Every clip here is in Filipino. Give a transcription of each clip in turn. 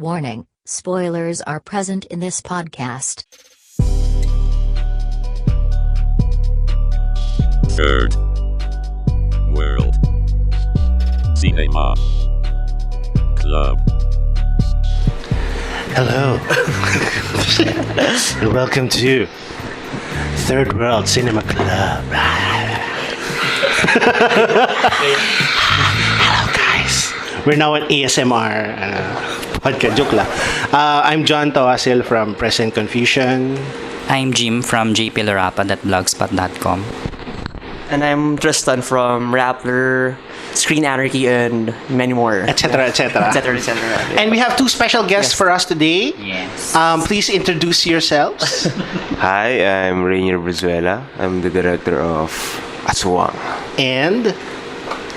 Warning, spoilers are present in this podcast. Third World Cinema Club. Hello, and welcome to Third World Cinema Club. Hello, guys. We're now an ASMR podcast. Joke lang. I'm John Toasil from Present Confusion. I'm Jim from jplarapa.blogspot.com. And I'm Tristan from Rappler, Screen Anarchy, and many more. Etc. Etc. And we have two special guests for us today. Yes. Please introduce yourselves. Hi, I'm Rainier Brizuela. I'm the director of Aswang. And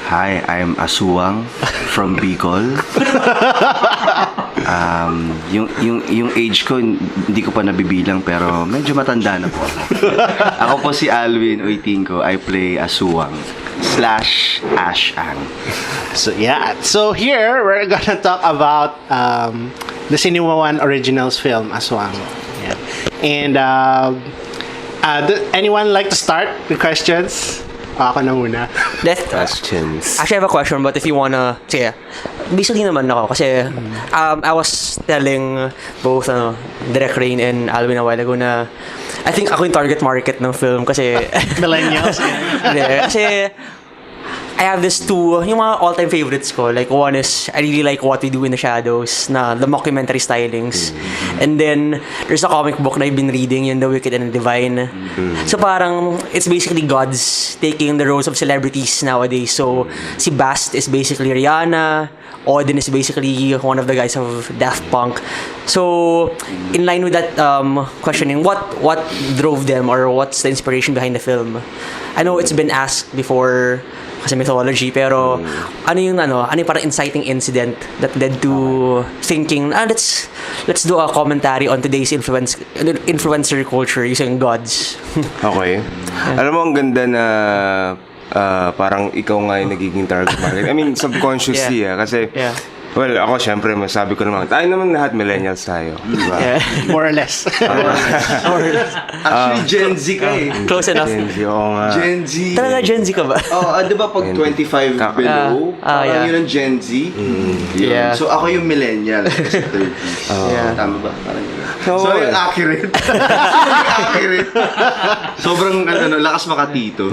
Hi, I'm Asuwang from Bicol. Yung age ko, hindi ko pa nabibilang pero medyo matanda na po ako. Ako po si Alvin Uitinko. I play Asuwang / Ashang. So here we're gonna talk about the Cinema One Originals film Aswang. Yeah. And anyone like to start with questions? Ako na muna. Questions. Actually, I have a question, but if you wanna... Sige, basically naman ako kasi I was telling both Direk Rain and Alvin a while ago na I think ako yung target market ng film kasi... Millennials. Hindi, kasi I have this two, yung mga all-time favorites ko. Like, one is, I really like What We Do in the Shadows, na the mockumentary stylings. And then, there's a comic book na I've been reading, yung The Wicked and the Divine. So, parang, it's basically gods taking the roles of celebrities nowadays. So, si Bast is basically Rihanna, Odin is basically one of the guys of Daft Punk. So, in line with that questioning, what drove them or what's the inspiration behind the film? I know it's been asked before kasi mythology, pero ano yung parang inciting incident that led to thinking, let's do a commentary on today's influencer culture using gods. Okay. Alam mo, ang ganda na parang ikaw nga yung nagiging target market. I mean, subconsciously, kasi well, ako syempre masabi ko naman, tayo naman lahat millennials tayo. Diba? More or less. Actually, Gen Z ka eh. Close enough. Gen Z, oo nga. Gen Z. Talaga Gen Z ka ba? Di ba pag 25 below, parang yun ang Gen Z? Yun. Yeah. So, ako yung millennial. Kasi 30s. Tama ba? Parang yun. So, yung accurate. Accurate. Sobrang, lakas makatito.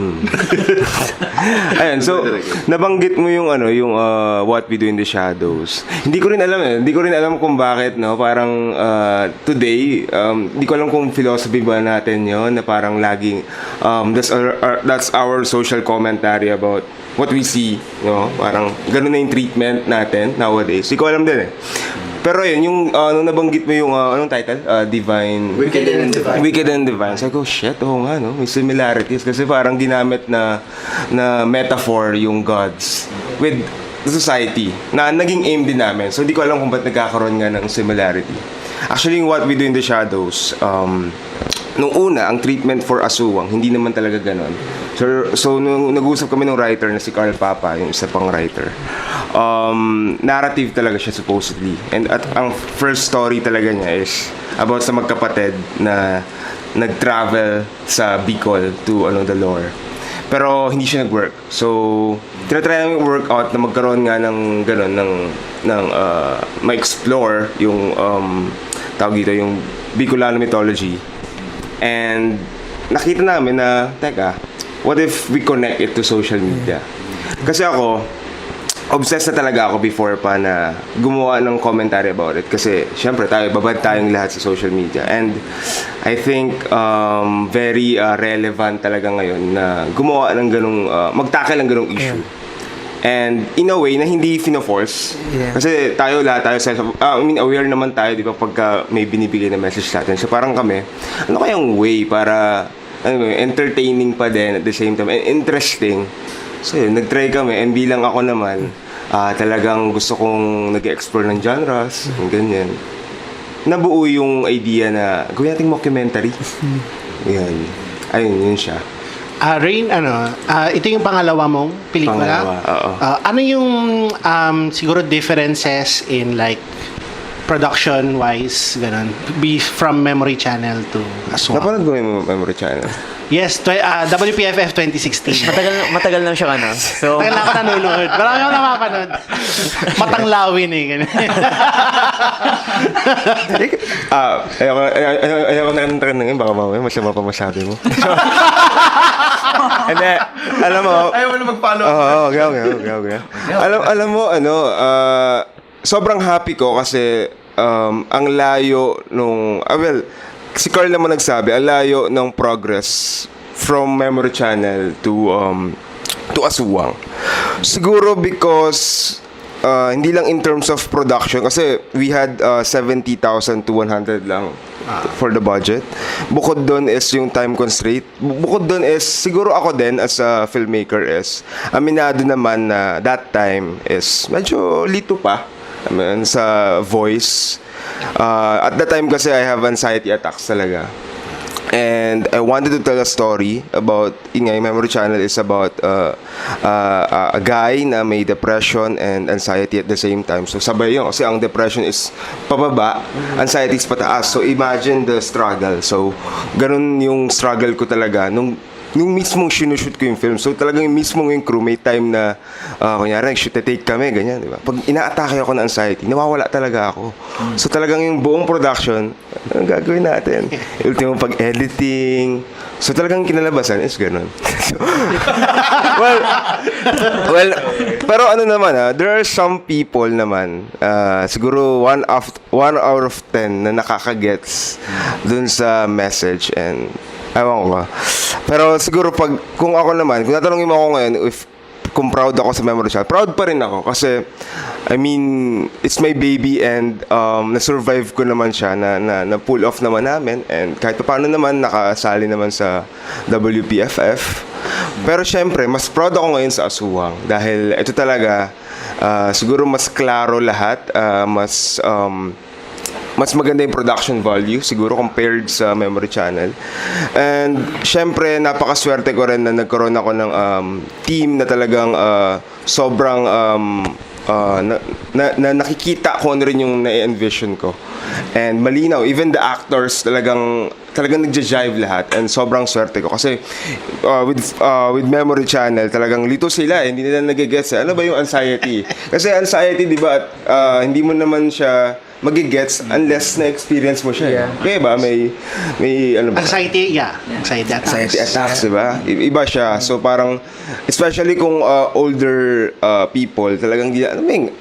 Ayun, so nabanggit mo yung yung What We Do in the Shadows. Hindi ko rin alam kung bakit parang today hindi ko alam kung philosophy ba natin yon na parang laging that's our social commentary about what we see, parang ganun na yung treatment natin nowadays. Hindi ko alam din eh. Pero yun, yung nung nabanggit mo yung anong title? Divine... Wicked and Divine. Wicked and Divine. Sabi ko, shit, nga, may similarities. Kasi parang ginamit na metaphor yung gods with the society na naging aim din namin. So, hindi ko alam kung ba't nagkakaroon nga ng similarity. Actually, yung What We Do in the Shadows, nung una, ang treatment for Aswang, hindi naman talaga ganon. So nung nag-usap kami ng writer na si Carl Papa, yung isa pang writer, narrative talaga siya supposedly. And ang first story talaga niya is about sa magkapatid na nag-travel sa Bicol to the lore. Pero hindi siya nag-work. So, tinatry namin work out na magkaroon nga ng gano'n, ng ma-explore yung, tawag dito, yung Bicolano mythology. And nakita namin na, teka, what if we connect it to social media? Kasi ako, obsessed na talaga ako before pa na gumawa ng commentary about it. Kasi, syempre, babad tayong lahat sa social media. And I think very relevant talaga ngayon na gumawa ng ganung, magtackle ng ganung issue. And in a way na hindi fino-force. Kasi lahat tayo aware naman tayo, di ba, pagka may binibigay na message natin. So parang kami, ano kayang way para entertaining pa din at the same time and interesting. So yun, nag-try kami, and bilang ako naman, talagang gusto kong nag-explore ng genres, ganyan. Nabuo yung idea na gawin nating mockumentary. Yan. Ayun, yun siya. Rain, ito yung pangalawa mong pelikula. Pangalawa, oo. Ano yung siguro differences in like production-wise, ganun. Be from Memory Channel to Aswang. Napanood mo yung Memory Channel? Yes, WPFF 2016. Matagal lang siya So, Tagal na ako nanonood. Marami ako napapanood. Matanglawin eh. Ganun. Ayoko na ng tanongin, baka mamaya masama pa masabi mo. Hindi, alam mo... Ayaw mo na mag-follow. Oo, okay. Alam mo, sobrang happy ko kasi ang layo nung... si Carl naman nagsabi, ang layo ng progress from Memory Channel to Aswang. Siguro because hindi lang in terms of production kasi we had 70,000 to 100 lang for the budget. Bukod doon is yung time constraint. Bukod doon is siguro ako din as a filmmaker is aminado naman na that time is medyo lito pa. Sa voice. At the time kasi I have anxiety attacks talaga. And I wanted to tell a story about, yung Memory Channel is about a guy na may depression and anxiety at the same time. So sabay yun, kasi ang depression is pababa, anxiety is pataas. So imagine the struggle. So ganun yung struggle ko talaga nung mismong sinushoot ko yung film. So talagang mismong yung crew may time na kunyari shoot take kami ganyan, di ba? Pag ina-atake ako ng anxiety, nawawala talaga ako. So talagang yung buong production ang gagawin natin. Ultimo pag-editing. So talagang kinalabasan is ganun. well, pero ano naman there are some people naman siguro 1 out of 10 na nakakagets dun sa message and ewan ko ba. Pero siguro kung ako naman, kung tatanungin mo ako ngayon kung proud ako sa Memory Channel, proud pa rin ako kasi I mean, it's my baby and na-survive ko naman siya na pull off naman namin and kahit paano naman nakasali naman sa WPFF. Pero syempre, mas proud ako ngayon sa Aswang dahil ito talaga siguro mas klaro lahat, mas maganda yung production value siguro compared sa Memory Channel. And syempre napakaswerte ko rin na nagkaroon ako ng team na talagang sobrang na nakikita ko ano rin yung na-envision ko. And malinaw, even the actors talagang nagja-jive lahat and sobrang swerte ko kasi with Memory Channel talagang lito sila hindi nila nagigets ano ba yung anxiety kasi anxiety di ba hindi mo naman siya magigets unless na-experience mo siya. Kaya ba may ano ba? Anxiety attacks, di ba? Iba siya. So parang especially kung older people, talagang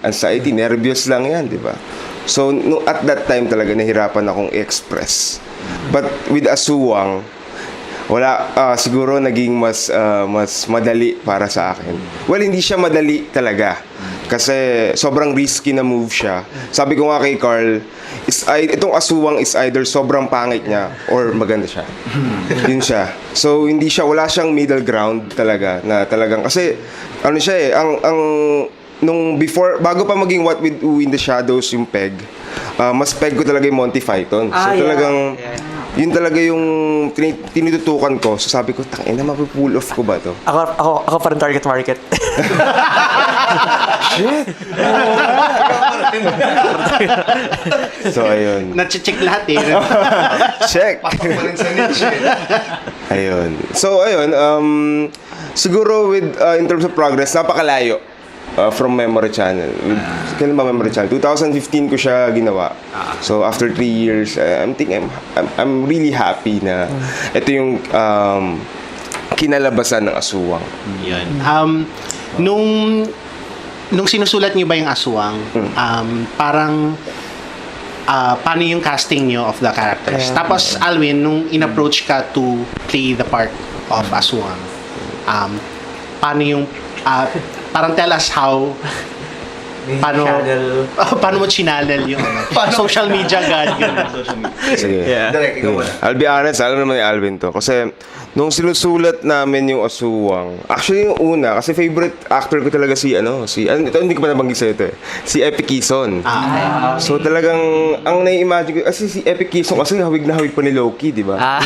anxiety, nervous lang 'yan, di ba? So at that time talaga nahirapan akong i-express. But with Aswang, wala siguro naging mas madali para sa akin. Well, hindi siya madali talaga. Kasi sobrang risky na move siya. Sabi ko nga kay Carl, itong Aswang is either sobrang pangit niya or maganda siya. Yun siya. So wala siyang middle ground talaga na talagang kasi ano siya nung bago pa maging What We Do in the Shadows yung Peg, mas peg ko talaga yung Monty Python. So talagang yun talaga yung tinututukan ko. So sabi ko, tangina, mapupull off ko ba to? Ako pa rin target market. Shit! So ayun. Na-check lahat eh. Check! Ayun. So ayun, siguro with in terms of progress, napakalayo from Memory Channel. Kailan ba Memory Channel? 2015 ko siya ginawa. So after 3 years, I'm really happy na ito yung kinalabasan ng Aswang. Yun. Nung sinusulat niyo ba yung Aswang, parang paano yung casting niyo of the characters? Tapos Alwin, nung in-approach ka to play the part of Aswang, paano yung parang tell us how paano mo chinanel yung social media god yun. Sige. I'll be honest, alam naman ni Alvin to. Kasi nung sinusulat namin yung Aswang, actually yung una, kasi favorite actor ko talaga ito hindi ko pa nabanggit sa'yo ito si Epic Kison. So talagang, ang nai-imagine ko, kasi si Epic Kison, kasi hawig na hawig pa ni Loki, di ba?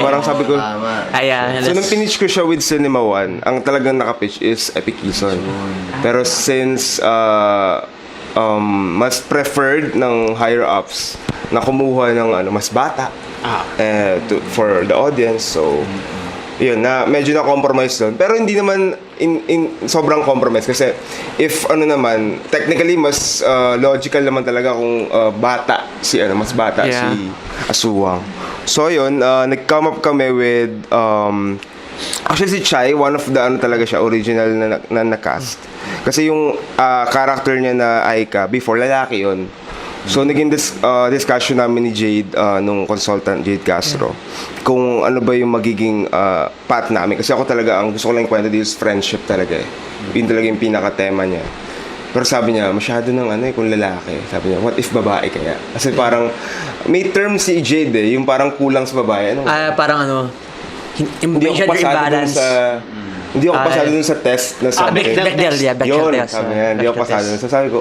Parang sabi ko, so nung pinitch ko siya with Cinema One, ang talagang nakapitch is Epic Kison. Pero since mas preferred ng higher ups na kumuha ng mas bata for the audience. So yun, na medyo na-compromise doon. Pero hindi naman in sobrang compromise kasi if naman, technically mas logical naman talaga kung mas bata si Aswang. So yun, nag-come up kami with actually si Chai, one of the talaga siya, original na cast. Kasi yung character niya na Aika, before lalaki yun. So naging discussion namin ni Jade, nung consultant Jade Castro, kung ano ba yung magiging path namin. Kasi ako talaga, ang gusto ko lang kwento dito is friendship talaga eh. Yun talaga yung pinaka-tema niya. Pero sabi niya, masyado ng kung lalaki. Sabi niya, what if babae kaya? Kasi parang, may term si Jade eh, yung parang kulang sa babae. Parang hindi ako pasado dun sa hindi ako pasado dun sa test na sabi. Bechdel test. Sabi niya, hindi ako pasado dun. So sabi ko,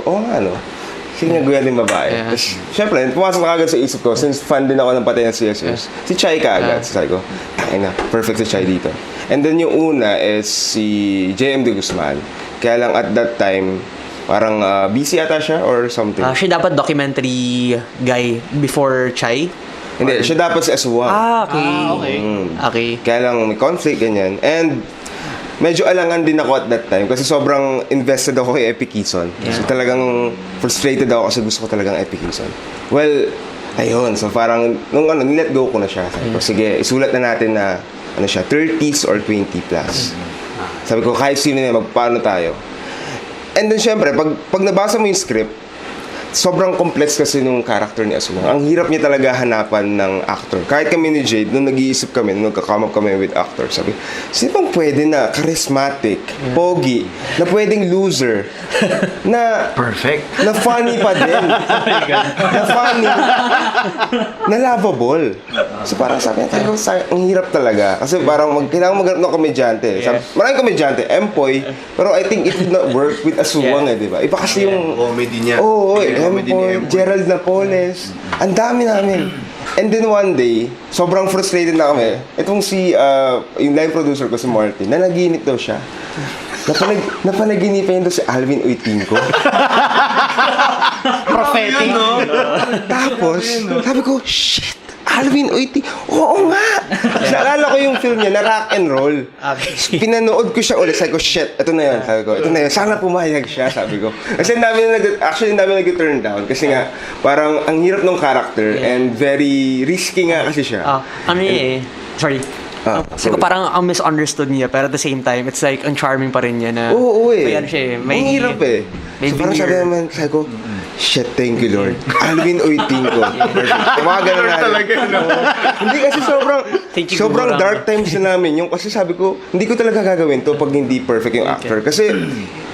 sinagawa din babae. Tapos, syempre, pumasok na agad sa isip ko, since fan din ako ng Patay ng CSUs, si Chai ka agad. So sabi ko, perfect si Chai dito. And then yung una is si JM De Guzman. Kaya lang at that time, parang busy ata siya or something. Siya dapat documentary guy before Chai? Hindi, siya dapat si Aswang. Okay. Kaya lang may conflict, ganyan. And medyo alangan din ako at that time kasi sobrang invested ako kay Epi Quezon. So talagang frustrated ako kasi gusto ko talagang Epi Quezon. Well, ayun. So parang, nilet go ko na siya. Sabi ko, sige, isulat na natin na, 30s or 20 plus. Sabi ko, kahit sino na, magpaano tayo. And then syempre, pag nabasa mo yung script, sobrang complex kasi nung character ni Aswang. Ang hirap niya talaga hanapan ng actor. Kahit kami ni Jade, nung nag-iisip kami, nung nagka-come up kami with actors, sabi, sino bang pwede na charismatic, pogi, na pwedeng loser, na perfect, na funny pa din, na funny, na lovable. So parang sabi niya, ang hirap talaga. Kasi parang kailangan maghanap ng komedyante. Maraming komedyante, Empoy, pero I think it would not work with Aswang di ba? Iba kasi yung comedy niya. Empoy, Gerald Napoles. Ang dami namin. And then one day, sobrang frustrated na kami. Itong yung live producer ko si Martin, nanaginip daw siya. Napanaginipan daw si Alvin Oitinco. Prophetic. Tapos, sabi ko, shit! Alvin Oitinco. Oo nga! Naalala ko yung film niya na Rock and Roll. Pinanood ko siya ulit. Sabi ko, shit, ito na yun. Sabi ko, ito na yun. Sana pumayag siya, sabi ko. Kasi ang dami nag-turn down. Kasi nga, parang ang hirap ng character and very risky nga kasi siya. Sorry. Kasi parang ang misunderstood niya, pero at the same time, it's like, ang charming pa rin niya na... Oo eh. May ang hirap eh. So parang sabi ko, shit, thank you Lord. Alvin Oitinco. Mga ganun na. Hindi kasi sobrang dark times na namin. Yung kasi sabi ko, hindi ko talaga gagawin to pag hindi perfect yung actor. Kasi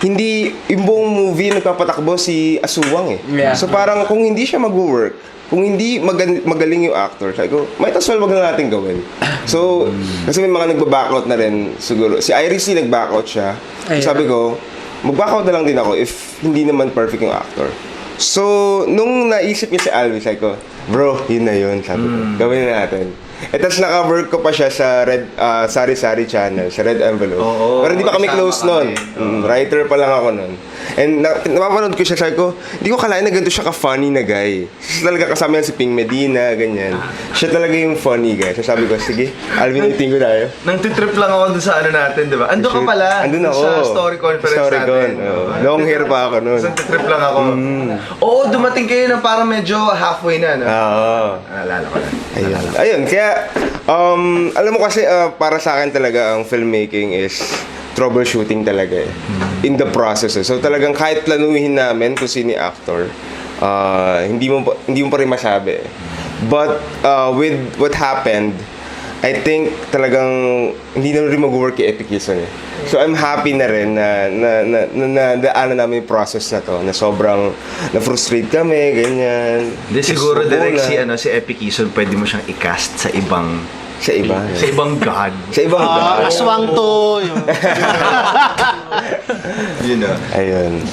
hindi, yung buong movie nagpapatakbo si Aswang eh. So parang kung hindi siya mag-work, kung hindi magaling yung actor, sabi ko, might as well wag na natin gawin. So, kasi may mga nagba-backout na rin siguro. Si Iris nag-backout siya. Sabi ko, mag-backout na lang din ako if hindi naman perfect yung actor. So, nung naisip niya si Alvin, sabi ko, bro, yun na yun, sabi ko. Gawin na natin. Tapos naka-work ko pa siya sa Red Sari Sari channel, sa Red Envelope. Pero hindi pa kami close noon. Writer pa lang ako noon. And napapanood ko siya, sabi ko, hindi ko kalain na ganito siya ka-funny na guy. Siya talaga kasama yan si Ping Medina, ganyan. Siya talaga yung funny guy. So sabi ko, sige, Alvin, iting ko tayo. Nang titrip lang ako dun sa natin, di ba? Andun ka pala. Andun ako. Sa story conference natin. Long hair pa ako noon. Isang titrip lang ako. Oo, dumating kayo na parang medyo halfway na, no? Oo. Naalala ko na. Ayun, kaya, alam mo kasi, para sa akin talaga, ang filmmaking is troubleshooting talaga eh. In the process. So talagang kahit planuhin namin kung sino yung actor, hindi mo pa rin masabi. But with what happened, I think talagang hindi na rin mag-work yung Epi Quezon eh. So I'm happy na rin na daanan namin yung process na to, na sobrang na-frustrate kami, ganyan. Hindi siguro direct si Epi Quezon, pwede mo siyang i-cast sa ibang sa iba. Sa ibang god. Sa ibang god. Aswang to. You know.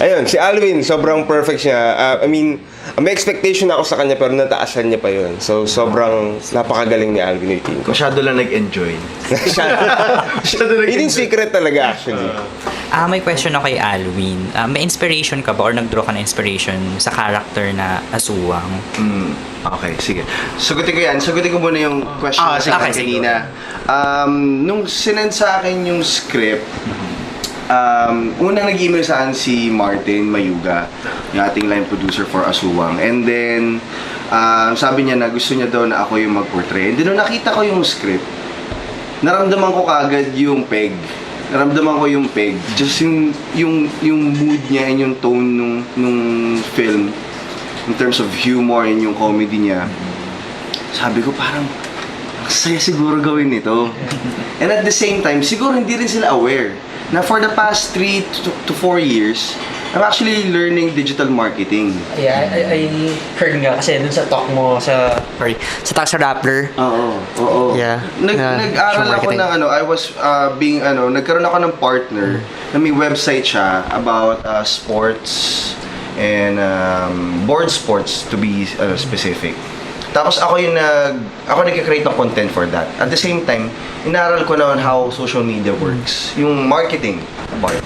Ayun, si Alvin, sobrang perfect siya. I mean, may expectation ako sa kanya pero nataasan niya pa yun. So, sobrang napakagaling ni Alvin Oitinco. Masyado lang nag-enjoy. Masyado nag-enjoy. It is secret talaga actually. May question ako kay Alwin. May inspiration ka ba or nag-draw ka na inspiration sa character na Aswang? Okay, sige. Sagutin ko muna yung question Ah, sa sige. akin kanina. Nung sinend sa akin yung script, unang nag-email sa akin si Martin Mayuga, yung ating line producer for Aswang. And then, sabi niya na gusto niya daw na ako yung mag-portray. And then, nung nakita ko yung script, naramdaman ko kagad yung peg. Just yung mood niya and yung tone nung film in terms of humor and yung comedy niya. Sabi ko parang ang saya siguro gawin nito. And at the same time, siguro hindi rin sila aware na for the past 3 to 4 years, I'm actually learning digital marketing. Yeah, I heard nga kasi dun sa talk mo sa talk sa Rappler. Oo. Yeah. Nag-aral ako marketing. ng I was nagkaroon ako ng partner na may website siya about sports and board sports to be specific. Tapos ako nag-create ng content for that. At the same time, inaral ko naman how social media works, yung marketing part.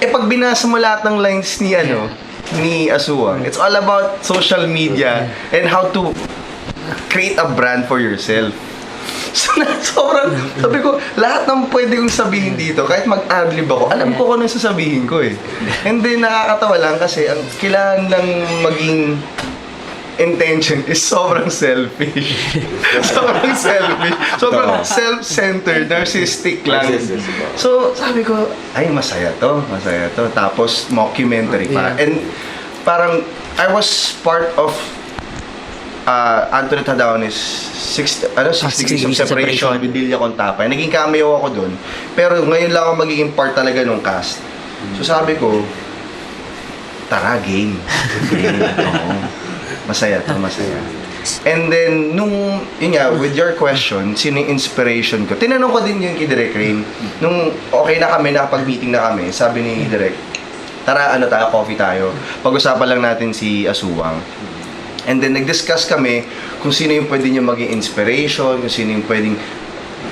Pag binasa mo lahat ng lines ni Aswang, it's all about social media and how to create a brand for yourself. So, sobrang, sabi ko, lahat ng pwede kong sabihin dito, kahit mag-adlib ako, alam ko kung ano sasabihin ko eh. And then, nakakatawa lang kasi ang kailangan lang maging intention is sobrang selfish. Sobrang self-centered, narcissistic lang. So, sabi ko, ay, masaya to. Tapos, mockumentary pa. And, parang, I was part of Anthony Tadaones 60 Degrees of Separation with Delia Contapay. Naging cameo ako dun. Pero, ngayon lang ako magiging part talaga nung cast. So, sabi ko, tara, game. Oo. Masaya. And then, yun nga, with your question, sino yung inspiration ko? Tinanong ko din yun kay Direk Rain. Nung okay na kami, nakapag-meeting na kami, sabi ni Direk, tara, coffee tayo. Pag-usapan lang natin si Aswang. And then, nag-discuss kami kung sino yung pwede niya maging inspiration, kung sino yung pwedeng,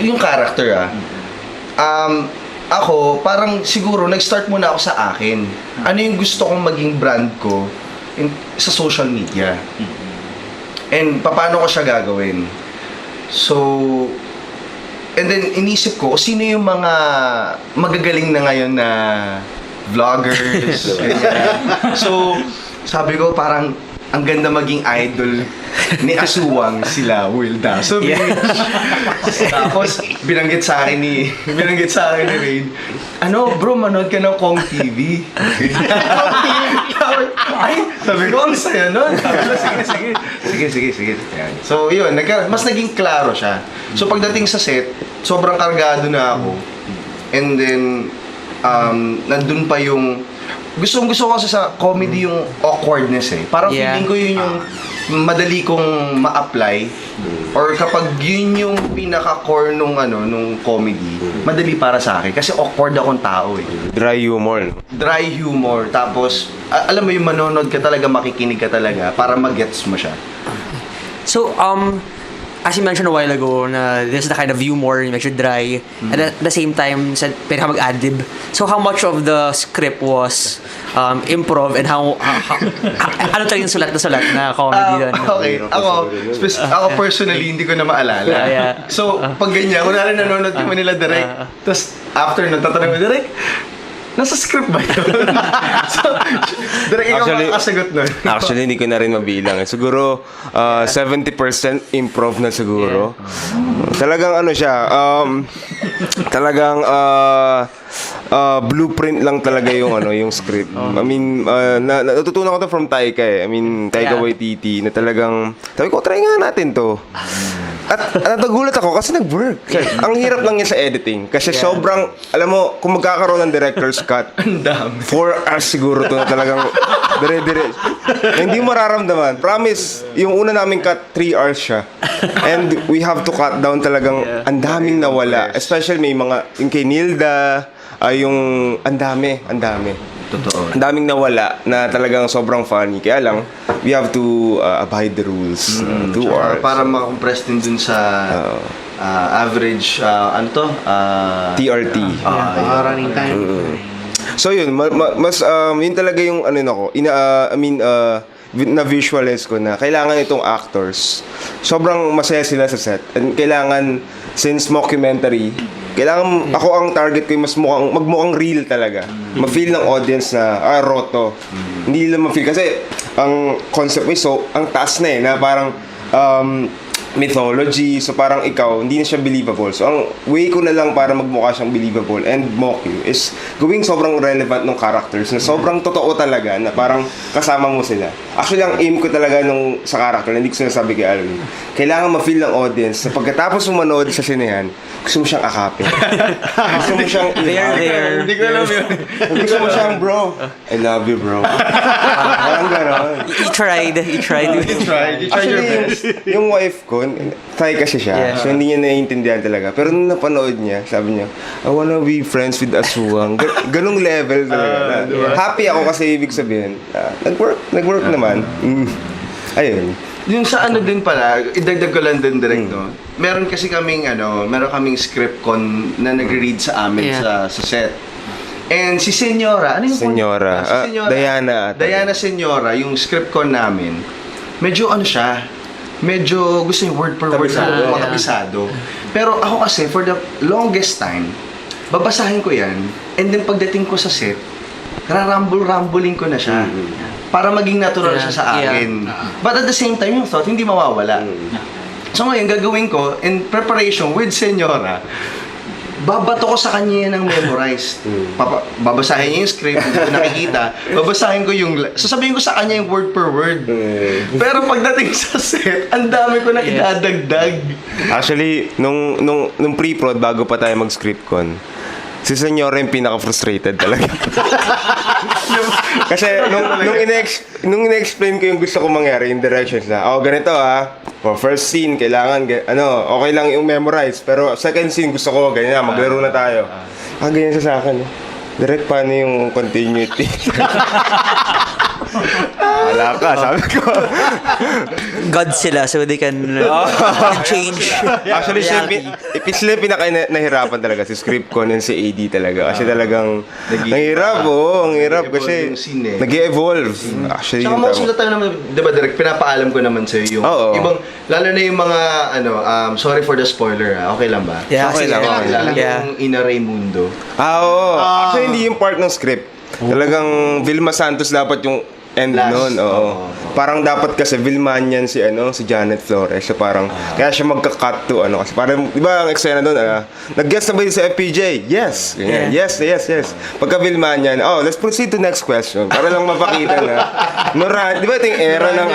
yung character ako, parang siguro, nag-start muna ako sa akin. Ano yung gusto kong maging brand ko sa social media. And paano ko siya gagawin? So, and then inisip ko, sino yung mga magagaling na ngayon na vloggers. So, sabi ko parang ang ganda maging idol ni Aswang sila Will Dasso. Tapos binanggit sa akin ni Rain, bro, manood ka ng Kong TV. Ay, sabi ko, ang saya nun. Sige. Yan. So, yun, mas naging klaro siya. So, pagdating sa set, sobrang kargado na ako. And then, nandun pa yung gusto ko kasi sa comedy yung awkwardness eh. Parang feeling ko yun yung madali kong ma-apply or kapag yun yung pinaka-core nung comedy, madali para sa akin kasi awkward akong tao eh. Dry humor. Tapos alam mo yung manonood ka talaga, makikinig ka talaga para mag-gets mo siya. So, as you mentioned a while ago, na this is the kind of humor, medyo dry, and at the same time, said, pwede ka mag-adlib. So, how much of the script was improv and how ano talaga yung sulat na comedy doon? Okay, ako personally, hindi ko na maalala. Yeah. So, pag ganyan, kunwari nanonood kami nila direct, tapos after nun, tatanong mo direct, nasa script ba yun? So, direct ikaw makakasagot nun. Actually, hindi ko na rin mabilang. Siguro, 70% improv na siguro. Talagang talagang blueprint lang talaga yung script. I mean, natutunan ko to from Taika eh. I mean, Taika Waititi na talagang, sabi ko, try nga natin to. At nagulat ako kasi nag-work. Ang hirap lang yan sa editing. Kasi sobrang, alam mo, kung magkakaroon ng director's cut, 4 hours siguro to na talagang dire-dire. Hindi mo mararamdaman. Promise, yung una naming cut, 3 hours siya. And we have to cut down talagang ang daming nawala. Especially may mga, yung kay Nilda, yung ang dami. Totoo. Ang daming nawala na talagang sobrang funny. Kaya lang, we have to abide the rules. 2 hours. Para makompress din dun sa average, ano to? TRT. Running time. So yun, mas yun talaga yung ano nako, na-visualize ko na kailangan itong actors. Sobrang masaya sila sa set. And kailangan, since mockumentary, kailangan ako ang target ko yung mas magmukhang real talaga. Ma-feel ng audience na, roto. Hindi nila ma-feel. Kasi, ang concept mo, so, ang taas na na parang, mythology, so parang ikaw, hindi na siya believable. So, ang way ko na lang para magmukha siyang believable and mock you is gawing sobrang relevant ng characters na sobrang totoo talaga na parang kasama mo sila. Actually, ang aim ko talaga nung sa character, hindi ko sinasabi kay Alvin, kailangan ma-feel ng audience na pagkatapos mo manood sa sinehan, gusto mo siyang akapin. Gusto mo siyang There. Hindi ko alam yun. gusto mo siyang, bro, I love you, bro. Parang gano'n. You tried. Actually, yung wife ko, Thai kasi siya. Yeah. So, hindi niya naiintindihan talaga. Pero nung napanood niya, sabi niya, I wanna be friends with Aswang. Ganong level talaga. Happy ako kasi ibig sabihin, nag-work naman. Ayun. Yung sa ano din pala, idagdag ko lang din direct, no? Meron kaming script con na nagre-read sa amin sa set. And si Senyora, ano yung Senyora. Diana. Diana Senyora, yung script con namin, medyo medyo gusto yung word per word Kabisado. makabisado. Pero ako kasi, for the longest time, babasahin ko yan, and then pagdating ko sa set, rarambling ko na siya. Para maging natural siya sa akin. But at the same time, yung thought, hindi mawawala. So ngayon, gagawin ko, in preparation with Senyora, babato ko sa kanya ng memorized. Babasahin niya yung script, hindi ko nakikita. Babasahin ko sasabihin ko sa kanya yung word per word. Pero pagdating sa set, ang dami ko na idadagdag. Actually, nung pre-prod, bago pa tayo mag-script con, si Senyora yung pinaka-frustrated talaga. Kasi nung ina-explain ko yung gusto ko mangyari, yung directions na, ganito for first scene, kailangan, okay lang yung memorize, pero second scene gusto ko, ganyan, maglaro na tayo. Ganyan siya sa akin. Direct, paano yung continuity? Wala ka, sabi ko. God sila, so they can change. Actually, sila yung pinaka-nahirapan talaga si script con and si AD talaga. Kasi talagang, ang hirap kasi nag-evolve. Actually, Tsaka most of the time naman, di ba, direct, pinapaalam ko naman sa'yo yung ibang, lalo na yung mga, sorry for the spoiler, okay lang ba? Yeah, Okay lang. Yung Ina Raimundo. Oo. Actually, hindi yung part ng script. Talagang Vilma Santos dapat yung end Last. nun. Oo. Parang dapat kasi Vilmanian si Janet Flores. So parang, kaya siya magka-cut to kasi parang, di ba ang eksena doon, nag-guest na ba yun sa FPJ? Yes. Yeah. Yes. Pagka Vilmanian, let's proceed to next question. Para lang mapakita na. Di ba ito yung era ng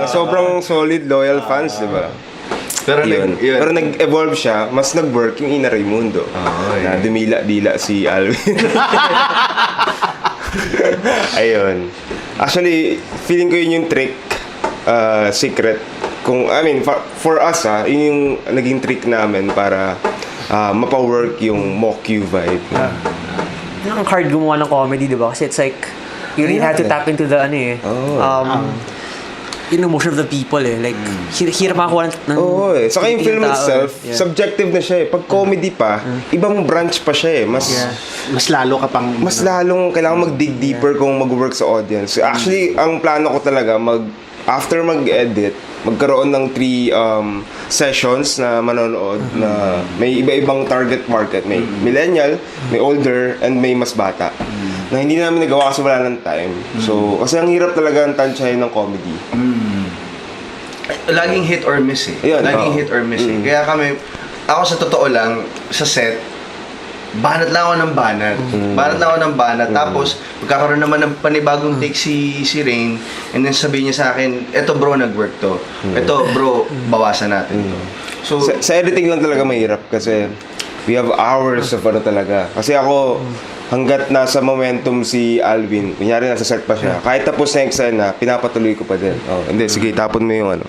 sobrang solid, loyal fans, di ba? Pero Pero nag-evolve siya, mas nag-work yung Ina Raimundo. Na dumila-dila si Alvin. Ayun. Actually, feeling ko yun yung trick, secret. For us, yun yung naging trick namin para mapa-work yung mock you vibe. Ang hard gumawa ng comedy, di ba? Kasi it's like, you really have to tap into the emotion of the people Like, hirap makakuha ng Saka yung film tao. itself, subjective na siya Pag comedy pa, ibang branch pa siya Mas lalo ka pang... Mas lalong kailangan mag-dig deeper kung mag-work sa audience. Actually, ang plano ko talaga, after mag-edit, magkaroon ng 3 sessions na manonood na may iba-ibang target market. May millennial, may older, and may mas bata. Na hindi namin nagawa kasi wala ng time. So, kasi ang hirap talaga ang tansyahin ng comedy. Laging hit or miss Laging hit or miss Kaya ako sa totoo lang, sa set, banat lang ako ng banat. Tapos, magkakaroon naman ng panibagong take si Rain, and then sabihin niya sa akin, eto bro, nag-work to. Eto bro, bawasan natin to. So, sa editing lang talaga mahirap kasi we have hours of talaga. Kasi ako, hanggat nasa momentum si Alvin, kunyari nasa set pa siya, kahit tapos na yung eksena, pinapatuloy ko pa din. Hindi, sige, tapon mo yung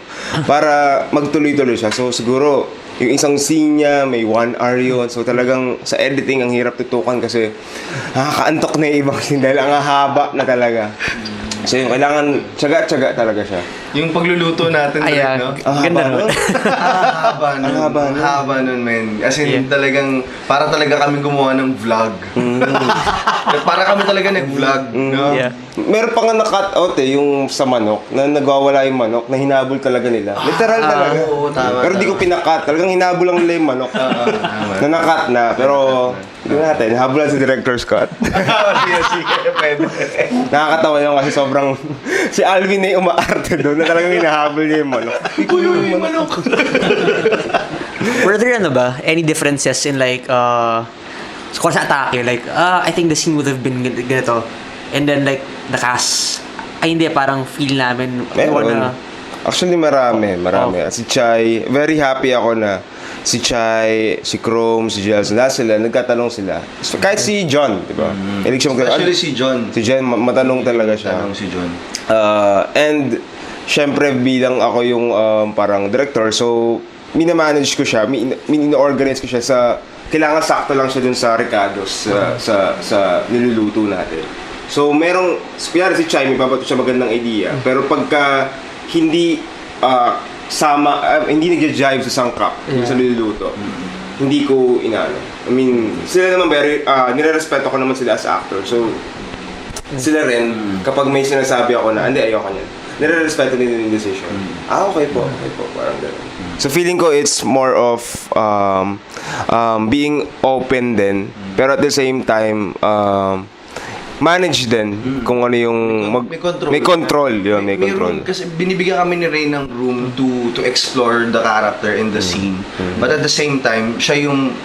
para magtuloy-tuloy siya. So, siguro, yung isang scene niya, may 1 hour yun. So, talagang sa editing, ang hirap tutukan kasi nakakaantok na yung ibang scene dahil ang haba na talaga. So, yung kailangan, tiyaga-tiyaga talaga siya. Yung pagluluto natin direct, no? Ganda nun. Haba nun, men. As in, talagang, para talaga kami gumawa ng vlog. Para kami talaga nag-vlog, no? Yeah. Meron pa nga na-cut out yung sa manok, na nagwawala yung manok, na hinabol talaga nila. Literal talaga. Oo, tama. Pero di ko pinakat. Talagang hinabol lang nila yung manok. Na na-cut na. Pero, hindi natin. Habol lang si Director Scott. Sige, pwede. Nakakatawa yun kasi sobrang... Si Alvin na yung umaarte doon na talagang hinahabol niya yung manok. Yung manok. Were there any differences in like kung sa atake, like I think the scene would have been ganito, and then like the cast ay hindi, parang feel namin Meron. Actually marami. Si Chai, very happy ako na si Chai, si Chrome, si Gels, sila nagkatanong sila. So, kahit si John, di ba? Especially si John. Si John, matanong talaga siya. Tanong si John. And syempre bilang ako yung parang director, so minamanage ko siya, min-organize ko siya sa kailangan sakto lang siya dun sa recados sa niluluto natin. So merong kaya si Chai may babato siya magandang idea, pero pagka hindi hindi nagja-jive sa sangkap sa niluluto, hindi ko inaano. I mean, sila naman very nire-respeto ko naman sila as actor. So sila rin kapag may sinasabi ako na hindi, ayoko niyan, nire-respeto nila yung decision. Okay po, parang gano'n. So feeling ko it's more of being open din, pero at the same time manage din kung ano yung may control. May control. Kasi binibigyan kami ni Ray ng room to explore the character in the scene. But at the same time, siya yung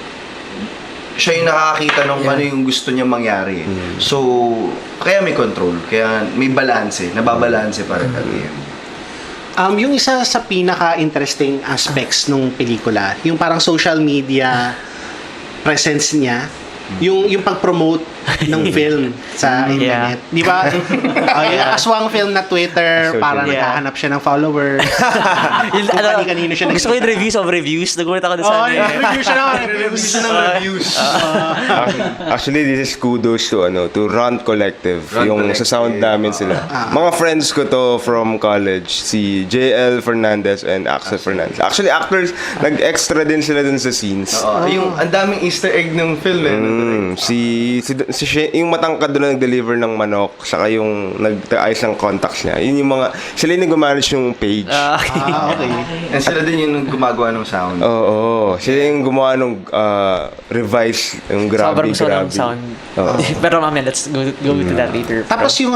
nakakakita ng ano yung gusto niya mangyari. So, kaya may control, kaya may balanse, nababalanse para kami. Yung isa sa pinaka-interesting aspects nung pelikula, yung parang social media presence niya, yung pag-promote ng film sa internet. Di ba? Yung aswang film na Twitter, parang naghahanap siya ng followers. Kanino siya gusto ko yung reviews of reviews. Nagulat ako sa review siya ng reviews. Actually, this is kudos to Run Collective. Yung sa sound namin sila. Mga friends ko to from college. Si JL Fernandez and Axel Fernandez. Actually, actors, nag-extra din sila dun sa scenes. Yung ang daming Easter egg ng film. Yung matangkad doon na nag-deliver ng manok, saka yung nag-ayos ng contacts niya. Yun yung sila yung nag-manage yung page. Okay. And sila din yung gumagawa ng sound. Oo. Sila yung gumawa ng revise, yung grabe. Sound. Pero mamaya, let's go to that later. Tapos yung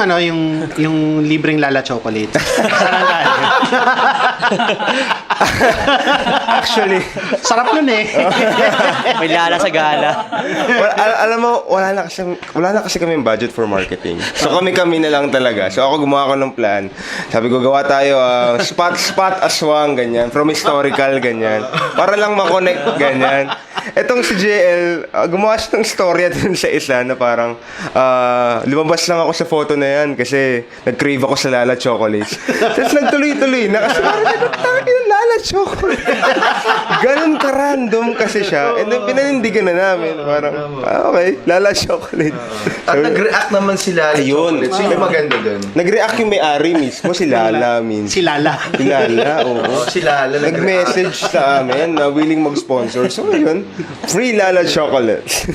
yung libreng Lala chocolate. Saan galing? Actually, sarap nun eh. May lala sa gala. Alam mo, wala na kasi kami budget for marketing. So kami na lang talaga. So ako gumawa ko ng plan. Sabi ko, gawa tayo spot aswang, ganyan. From historical, ganyan. Para lang makonect, ganyan. Etong si JL, gumawa siya ng storya dun sa isa na parang lumabas lang ako sa photo na yan kasi nag-crave ako sa Lala chocolates. Tapos nagtuloy-tuloy na kasi parang Lala chocolate. Ganun ka-random kasi siya. And then pinanindigan na namin. Parang, okay, Lala chocolate. At nag-react naman si Lala Ayun. chocolate. So yung maganda dun. Nag-react yung may-ari mismo, si Lala. Si Lala. Oo. Si Lala Nag-message sa amin na willing mag-sponsor. So ngayon, free Lala chocolates.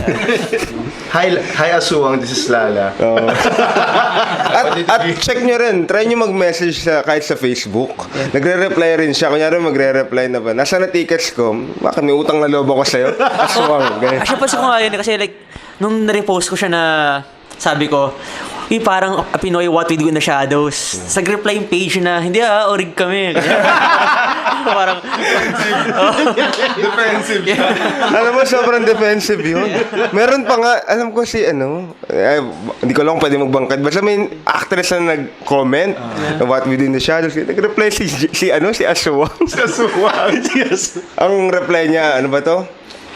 Hi Asuwang, this is Lala. At check nyo rin, try nyo mag-message kahit sa Facebook. Nagre-reply rin siya. Kunyari magre-reply na ba, nasa na tickets ko, bakit may utang na loob ako sa'yo? Aswang. Actually, pansin ko nga yun kasi like, nung na-repost ko siya na sabi ko, parang Pinoy What We Do in the Shadows. Nag-reply yung page na, hindi orig kami. Parang, Defensive. Alam mo, sobrang defensive yun. Meron pa nga, alam ko hindi ko lang pwede magbangkad. Basta may actress na nag-comment na What We Do in the Shadows. Nag-reply si Aswang. Ang reply niya, ano ba to?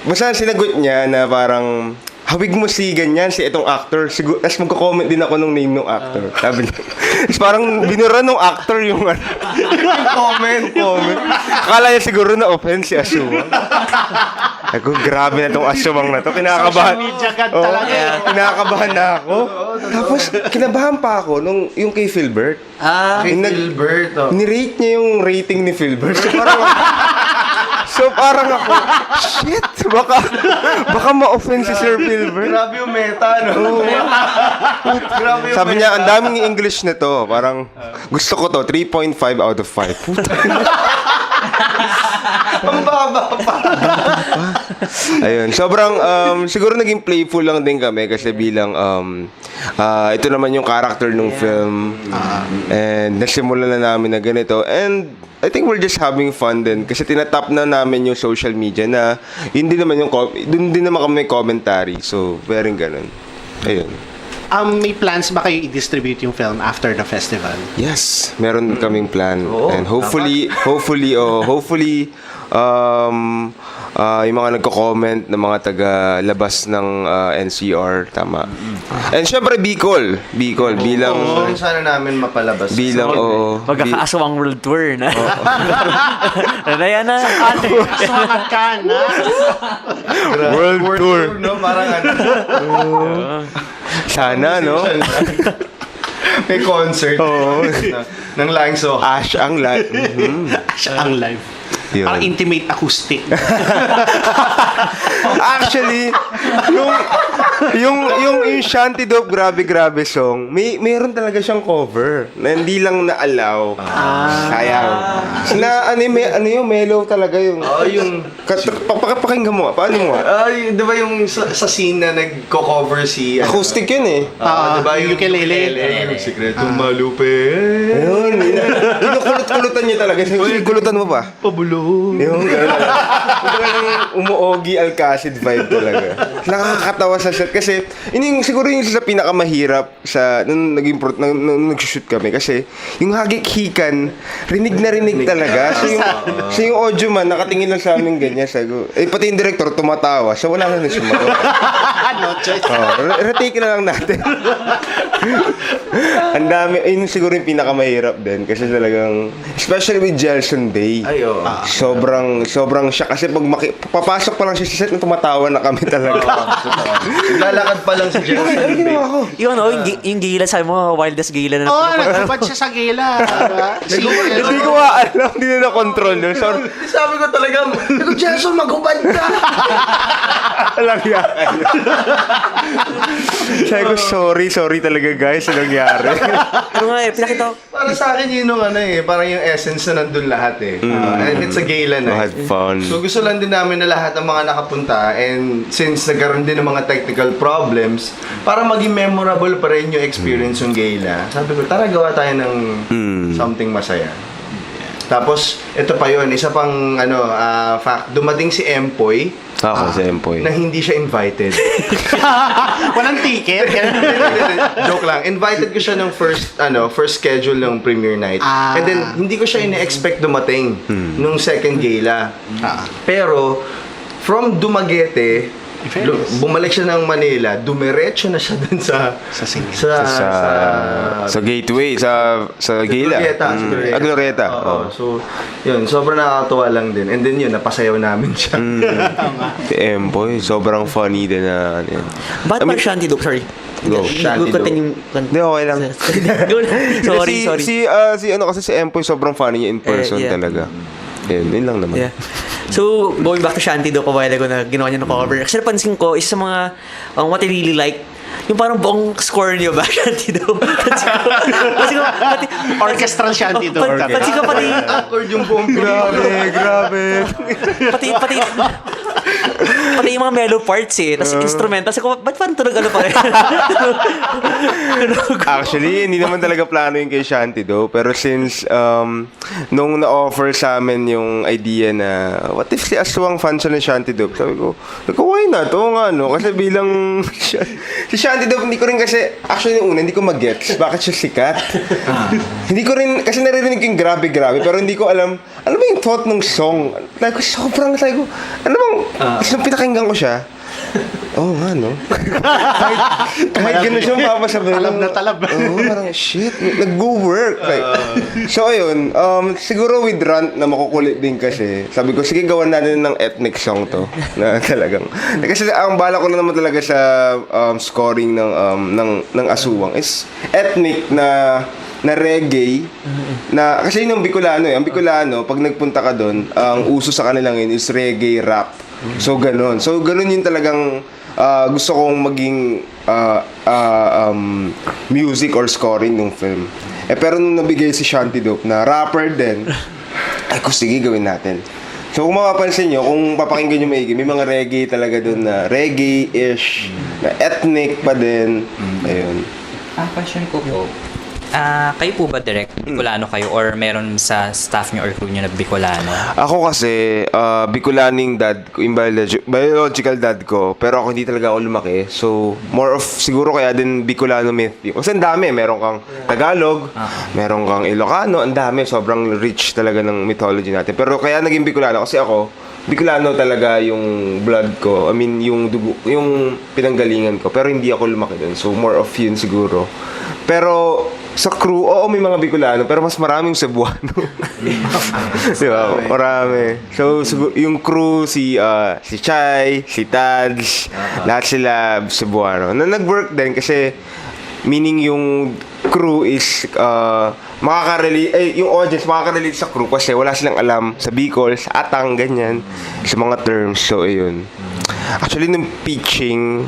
Basta sinagot niya na parang, hawig mo si ganyan, si itong actor. Tapos magko-comment din ako nung name ng actor. Sabi niya. Tapos parang binura nung actor yung comment. Akala niya siguro na offense si Aswang. Ako, grabe na tong Aswang na to. Kinakabahan. Social media god Oo, talaga. kinakabahan na ako. Tapos, kinabahan pa ako nung yung kay Philbert. Kay Nag- Gilbert, oh. Nirate niya yung rating ni Philbert. So parang ako, shit, baka ma-offend si Sir Philbert. Grabe yung meta, no? Grabe yung Sabi niya, ang daming English na to. Parang, gusto ko to, 3.5 out of 5. Puta. Ang baba pa. Ayun, sobrang, siguro naging playful lang din kami kasi bilang, ito naman yung character ng film. And nasimula na namin na ganito. And I think we're just having fun din kasi tinatap na namin yung social media na yun din naman dun din naman kami may commentary. So, very ganun. Ayun. May plans ba kayo i-distribute yung film after the festival? Yes, meron kaming plan. And hopefully, yung mga nagko-comment na mga taga-labas ng NCR, tama. And syempre, Bicol bilang... Gusto rin sana namin mapalabas. Magkakaaswang world tour na. Yan na. Aswangan ka na. World tour. No? Parang ano. Sana, no? May concert. Ng Lang So. Ash ang live. Siya ang live. Yun. Parang intimate acoustic. Actually, yung Shanty Dope Grabe song, meron talaga siyang cover na hindi lang na-allow. Sayang. Na yung mellow talaga yung. Yung Pakinggan mo. Paano mo? di ba yung sa scene na nagko-cover si Acoustic yun eh. di ba yung ukulele. yung sikretong malupe. Ayun. Kinukulot-kulutan niya talaga. Kulutan mo pa? Pabulo. Yung gano'n. Umuogi Alcacid vibe talaga. Nakakatawa sa set kasi siguro yung sa pinakamahirap sa nung nag-shoot kami kasi yung hagik-hikan rinig na rinig talaga. So yung audio man nakatingin lang sa amin ganyan sago. Pati yung director tumatawa. So wala na sumagot. No choice. Retake na lang natin. Ang dami, yun siguro yung pinakamahirap din kasi talagang especially with Jelson Day. Sobrang siya kasi pag papasok pa lang siya sa set na tumatawa na kami talaga. Lalakad pa lang si Jelson. Yung gila, sabi mo, wildest gila na. Nagpapad siya sa gila. Hindi ko alam, hindi na na-control yun. So, Sabi ko talaga, Jelson, maghubad ka! alam yan. Sabi ko, sorry talaga guys, sa nangyari. Pero nga pinakita ko. Para sa akin yun yung parang yung essence na nandun lahat And it's a gala na. Had fun. So gusto lang din namin na lahat ng mga nakapunta and since nagkaroon din ng mga technical problems, para maging memorable pa rin yung experience yung gala. Sabi ko, tara gawa tayo ng something masaya. Tapos, ito pa yun, isa pang fact, dumating si Empoy. Si Empoy. Na hindi siya invited. Walang ticket. Joke lang. Invited ko siya ng first schedule ng premiere night. And then hindi ko siya ine-expect dumating nung second gala. Pero from Dumaguete, bumalik siya ng Manila, dumiretso na siya dun sa gateway, sa gala. Glorieta. So, yun, sobrang nakakatuwa lang din. And then yun, napasayaw namin siya. Si Empoy, sobrang funny din na yan. Ba't pag Shanty Dope? Sorry. Go. Shanty Dope. Hindi, okay lang. Sorry. Kasi si Empoy sobrang funny niya in person talaga. Yun lang naman. Yeah. So, going back to Shanty Dope, a while ago na ginawa niya ng cover. Kasi napansin ko, isa sa mga what I really like, yung parang buong score niyo ba, Shanty Dope? Pansin ko, Orchestral Shanty Dope. pansin ko pati, Awkward yung buong Grabe. pati yung mga mellow parts tapos instrumental. Kasi ko, ba't parang tunog pa rin? Actually, hindi naman talaga plano yung kay Shanty Dope. Pero since nung na-offer sa amin yung idea na what if si Aswang fan siya ng Shanty Dope? Sabi ko, why not? Oo nga, no? Kasi bilang si Shanty Dope, hindi ko rin kasi actually yung una, hindi ko mag-gets bakit siya sikat. Hindi ko rin, kasi naririnig ko yung grabe, pero hindi ko alam, ano ba yung thought ng song? Like, sobrang, sabi ko, ano bang, nung pinakinggan ko siya, Oo nga, no? kahit gano'n siyang papasabihin. Talab na talab. Oo, parang, shit, nag-go-work. So, ayun, siguro with Rant na makukulit din kasi, sabi ko, sige, gawan natin ng ethnic song to. Na talagang. Kasi ang bala ko na naman talaga sa scoring ng Aswang is ethnic na reggae na kasi yun ang Bicolano ang Bicolano pag nagpunta ka doon ang uso sa kanilang yun is reggae rap so ganun yun talagang gusto kong maging music or scoring ng film pero nung nabigay si Shanty Dope na rapper din ay ko sige gawin natin. So kung mapapansin nyo, kung papakinggan nyo maigi, may mga reggae talaga doon na reggae-ish, na ethnic pa din. Ayun. Question ko po. Kayo po ba direct Bicolano kayo or meron sa staff nyo or crew nyo na Bicolano? Ako kasi, Bicolaning dad ko, yung biological dad ko, pero ako hindi talaga ako lumaki. So, more of, siguro kaya din Bicolano myth. Kasi ang dami, meron kang Tagalog, meron kang Ilocano, ang dami, sobrang rich talaga ng mythology natin. Pero kaya naging Bicolano kasi ako, Bicolano talaga yung blood ko. I mean, yung dugo, yung pinanggalingan ko. Pero hindi ako lumaki doon. So, more of yun siguro. Pero, sa crew, oo, may mga Bicolano, pero mas maraming Cebuano. Di ba? Marami. So, yung crew, si Chai, si Tads, lahat sila Cebuano. Na nag-work din kasi, meaning yung crew is, yung audience makaka-relate sa crew kasi wala silang alam sa Bicol, sa Atang, ganyan, sa mga terms. So, ayun. Actually, nung pitching,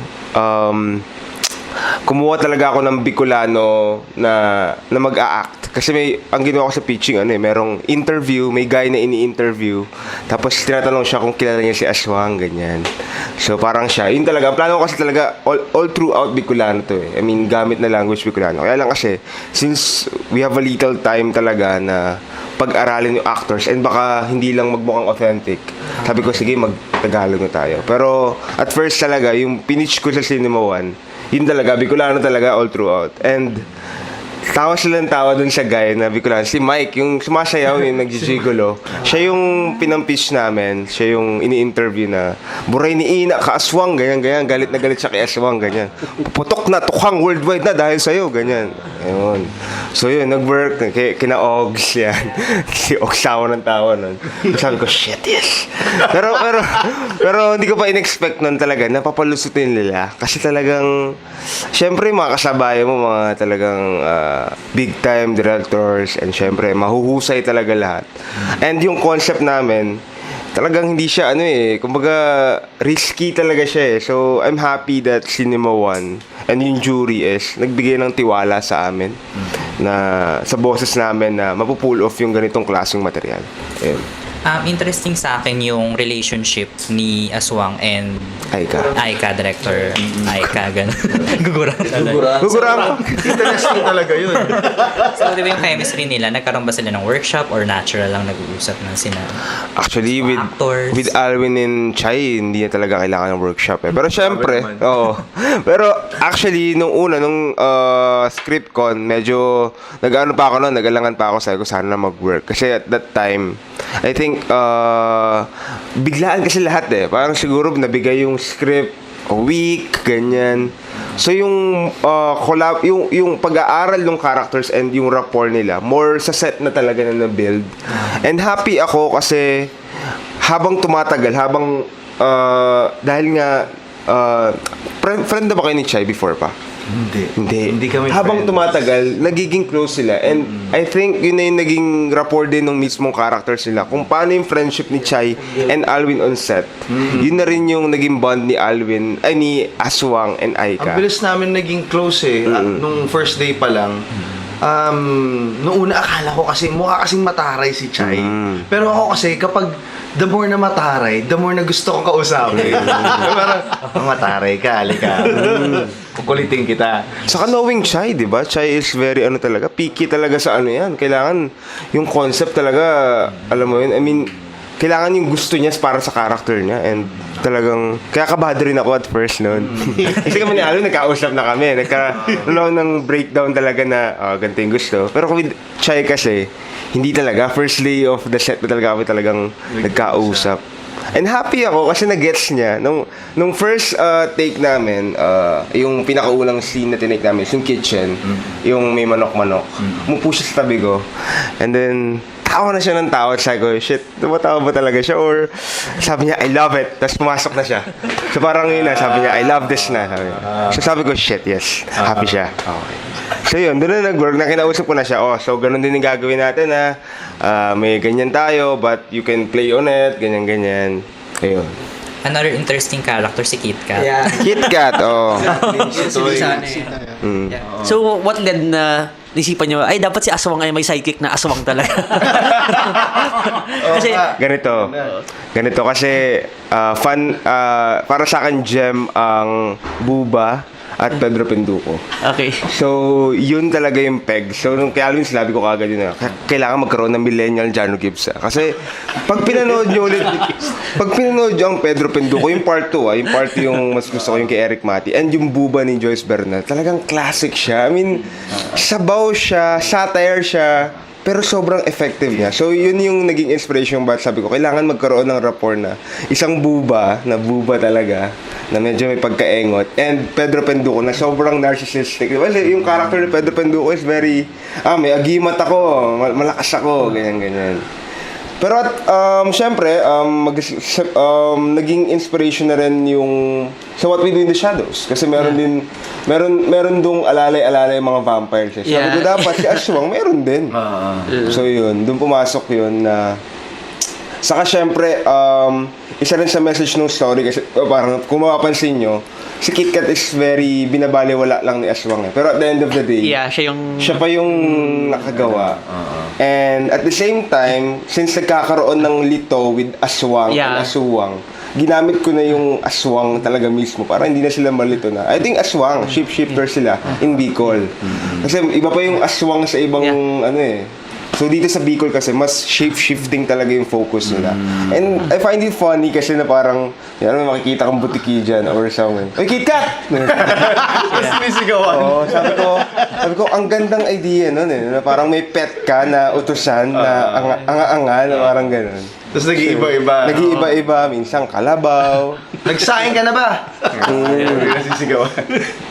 kumuha talaga ako ng Bicolano na mag-a-act. Kasi ang ginawa ko sa pitching, merong interview, may guy na ini-interview. Tapos tinatanong siya kung kilala niya si Aswang, ganyan. So parang siya, yun talaga. Ang plano ko kasi talaga, all throughout Bicolano to eh. I mean, gamit na language Bicolano. Kaya lang kasi, since we have a little time talaga na pag-aralin yung actors and baka hindi lang magmukhang authentic. Sabi ko, sige, mag-Tagalog na tayo. Pero at first talaga, yung pinitch ko sa Cinema One, yun talaga, Bicolano talaga all throughout. And tawa sila ng tawa dun sa guy na Bicolano. Si Mike, yung sumasayaw, yung nagjijigolo. Siya yung pinampitch namin. Siya yung ini-interview na buray ni Ina, kaaswang, ganyan. Galit na galit siya kay Aswang, ganyan. Putok na, tukhang worldwide na dahil sa'yo, ganyan. Ayun. So yun, nag-work. Kina-Ogs yan. Si Ogs tawa ng tawa nun. Sabi ko, shit, yes. Pero hindi ko pa in-expect nun talaga. Napapalusutin nila. Kasi talagang, syempre mga kasabay mo, mga talagang big time directors and syempre mahuhusay talaga lahat. And yung concept namin talagang hindi siya kumbaga risky talaga siya eh. So I'm happy that Cinema One and yung jury is nagbigay ng tiwala sa amin na sa boses namin na mapupull off yung ganitong klaseng material. Ayun. Interesting sa akin yung relationship ni Aswang and Aika director. Aika, gano'n. Gugurang. Interesting talaga yun. So, di ba yung chemistry nila, nagkaroon ba sila ng workshop or natural lang nag-uusap na sila? Actually, with Alwin and Chai, hindi na talaga kailangan ng workshop eh. Pero syempre, Pero actually, nung script con, medyo nag-alangan pa ako, sabi ko sana mag-work. Kasi at that time, I think biglaan kasi lahat eh. Parang siguro nabigay yung script a week, ganyan. So yung yung pag-aaral ng characters and yung rapport nila, more sa set na talaga na na-build. And happy ako kasi habang tumatagal, dahil nga friend na ba kayo ni Chai before pa? Hindi kami habang friends. Tumatagal, nagiging close sila. And I think yun na yung naging rapport din ng mismong characters nila. Kung paano yung friendship ni Chai and Alwin on set. Yun na rin yung naging bond ni ni Aswang and Aika. Ang bilis namin naging close eh. Nung first day pa lang. Noong una akala ko kasi mukha kasing mataray si Chai. Pero ako kasi kapag the more na mataray, the more na gusto kong kausapin. Parang, mataray ka, halika. Kukulitin kita. Saka knowing Chai, di ba? Chai is very talaga, picky talaga sa yan. Kailangan yung concept talaga, alam mo yun, I mean, kailangan yung gusto niya para sa character niya. And talagang, kaya kabado rin ako at first noon. Kasi kami ni Alwin, nagkausap na kami. Nagkaroon ng breakdown talaga na, ganito yung gusto. Pero with Chai kasi, hindi talaga. First day of the set na talaga kami talagang nagkausap. And happy ako kasi na-gets niya. Nung first take namin, yung pinakaunang scene na tinake namin, yung kitchen, yung may manok-manok. Umupo siya sa tabi ko. And then, tawa na siya ng tawa. Sabi ko, shit, tumatawa ba talaga siya? Or sabi niya, I love it. Tapos pumasok na siya. So parang yun na, sabi niya, I love this na. Sabi niya. So sabi ko, shit, yes. Happy siya. Okay. So yun, doon na nag-work, na kinausap ko na siya, so ganun din yung gagawin natin na may ganyan tayo, but you can play on it, ganyan-ganyan. Ayun. Another interesting character si Kit Kat. Yeah. Kit Kat, oh. So, what led na nisipan nyo, ay, dapat si Aswang ay may sidekick na aswang talaga. Kasi, Ganito kasi para sa akin gem ang Buba at Pedro Penduko. okay. So, yun talaga yung peg. So, nung kay Alvin, sinabi ko kagad yun na, kailangan magkaroon ng millennial Jano Gibbs. Kasi, pag pinanood nyo ang Pedro Penduko, yung part 2, yung part 2 yung mas gusto ko yung kay Eric Mati, and yung Buba ni Joyce Bernal, talagang classic siya. I mean, sabaw siya, satire siya, pero sobrang effective niya. So, yun yung naging inspiration ba sabi ko, kailangan magkaroon ng rapport na isang buba talaga, na medyo may pagkaengot, and Pedro Penduko na sobrang narcissistic. Kasi yung character ni Pedro Penduko is very, may agimat ako, malakas ako, ganyan. Pero syempre, naging inspiration na rin yung sa What We Do in the Shadows. Kasi meron dong alalay-alalay mga vampires. Sabi ko dapat si Aswang meron din. So yun, dun pumasok yun na saka syempre, isa rin sa message ng story kasi parang kung mapapansin nyo, si Kit Kat is very binabaliwala lang ni Aswang eh. Pero at the end of the day, siya pa yung nakagawa. And at the same time, since nagkakaroon ng lito with Aswang and Aswang, ginamit ko na yung Aswang talaga mismo para hindi na sila malito na. I think Aswang, shapeshifter sila in Bicol. Kasi iba pa yung Aswang sa ibang So dito sa Bicol kasi mas shape-shifting talaga yung focus nila. And I find it funny kasi na parang may makikita kang butiki dyan or something. Oy, Kit Kat! Tapos sinisigawan. Sabi ko, ang gandang idea nun na parang may pet ka na utusan na anga-anga na parang gano'n. Tapos nag-iiba-iba. Nag-iiba-iba, minsan kalabaw. Nagsaing ka na ba? Nasisigawan.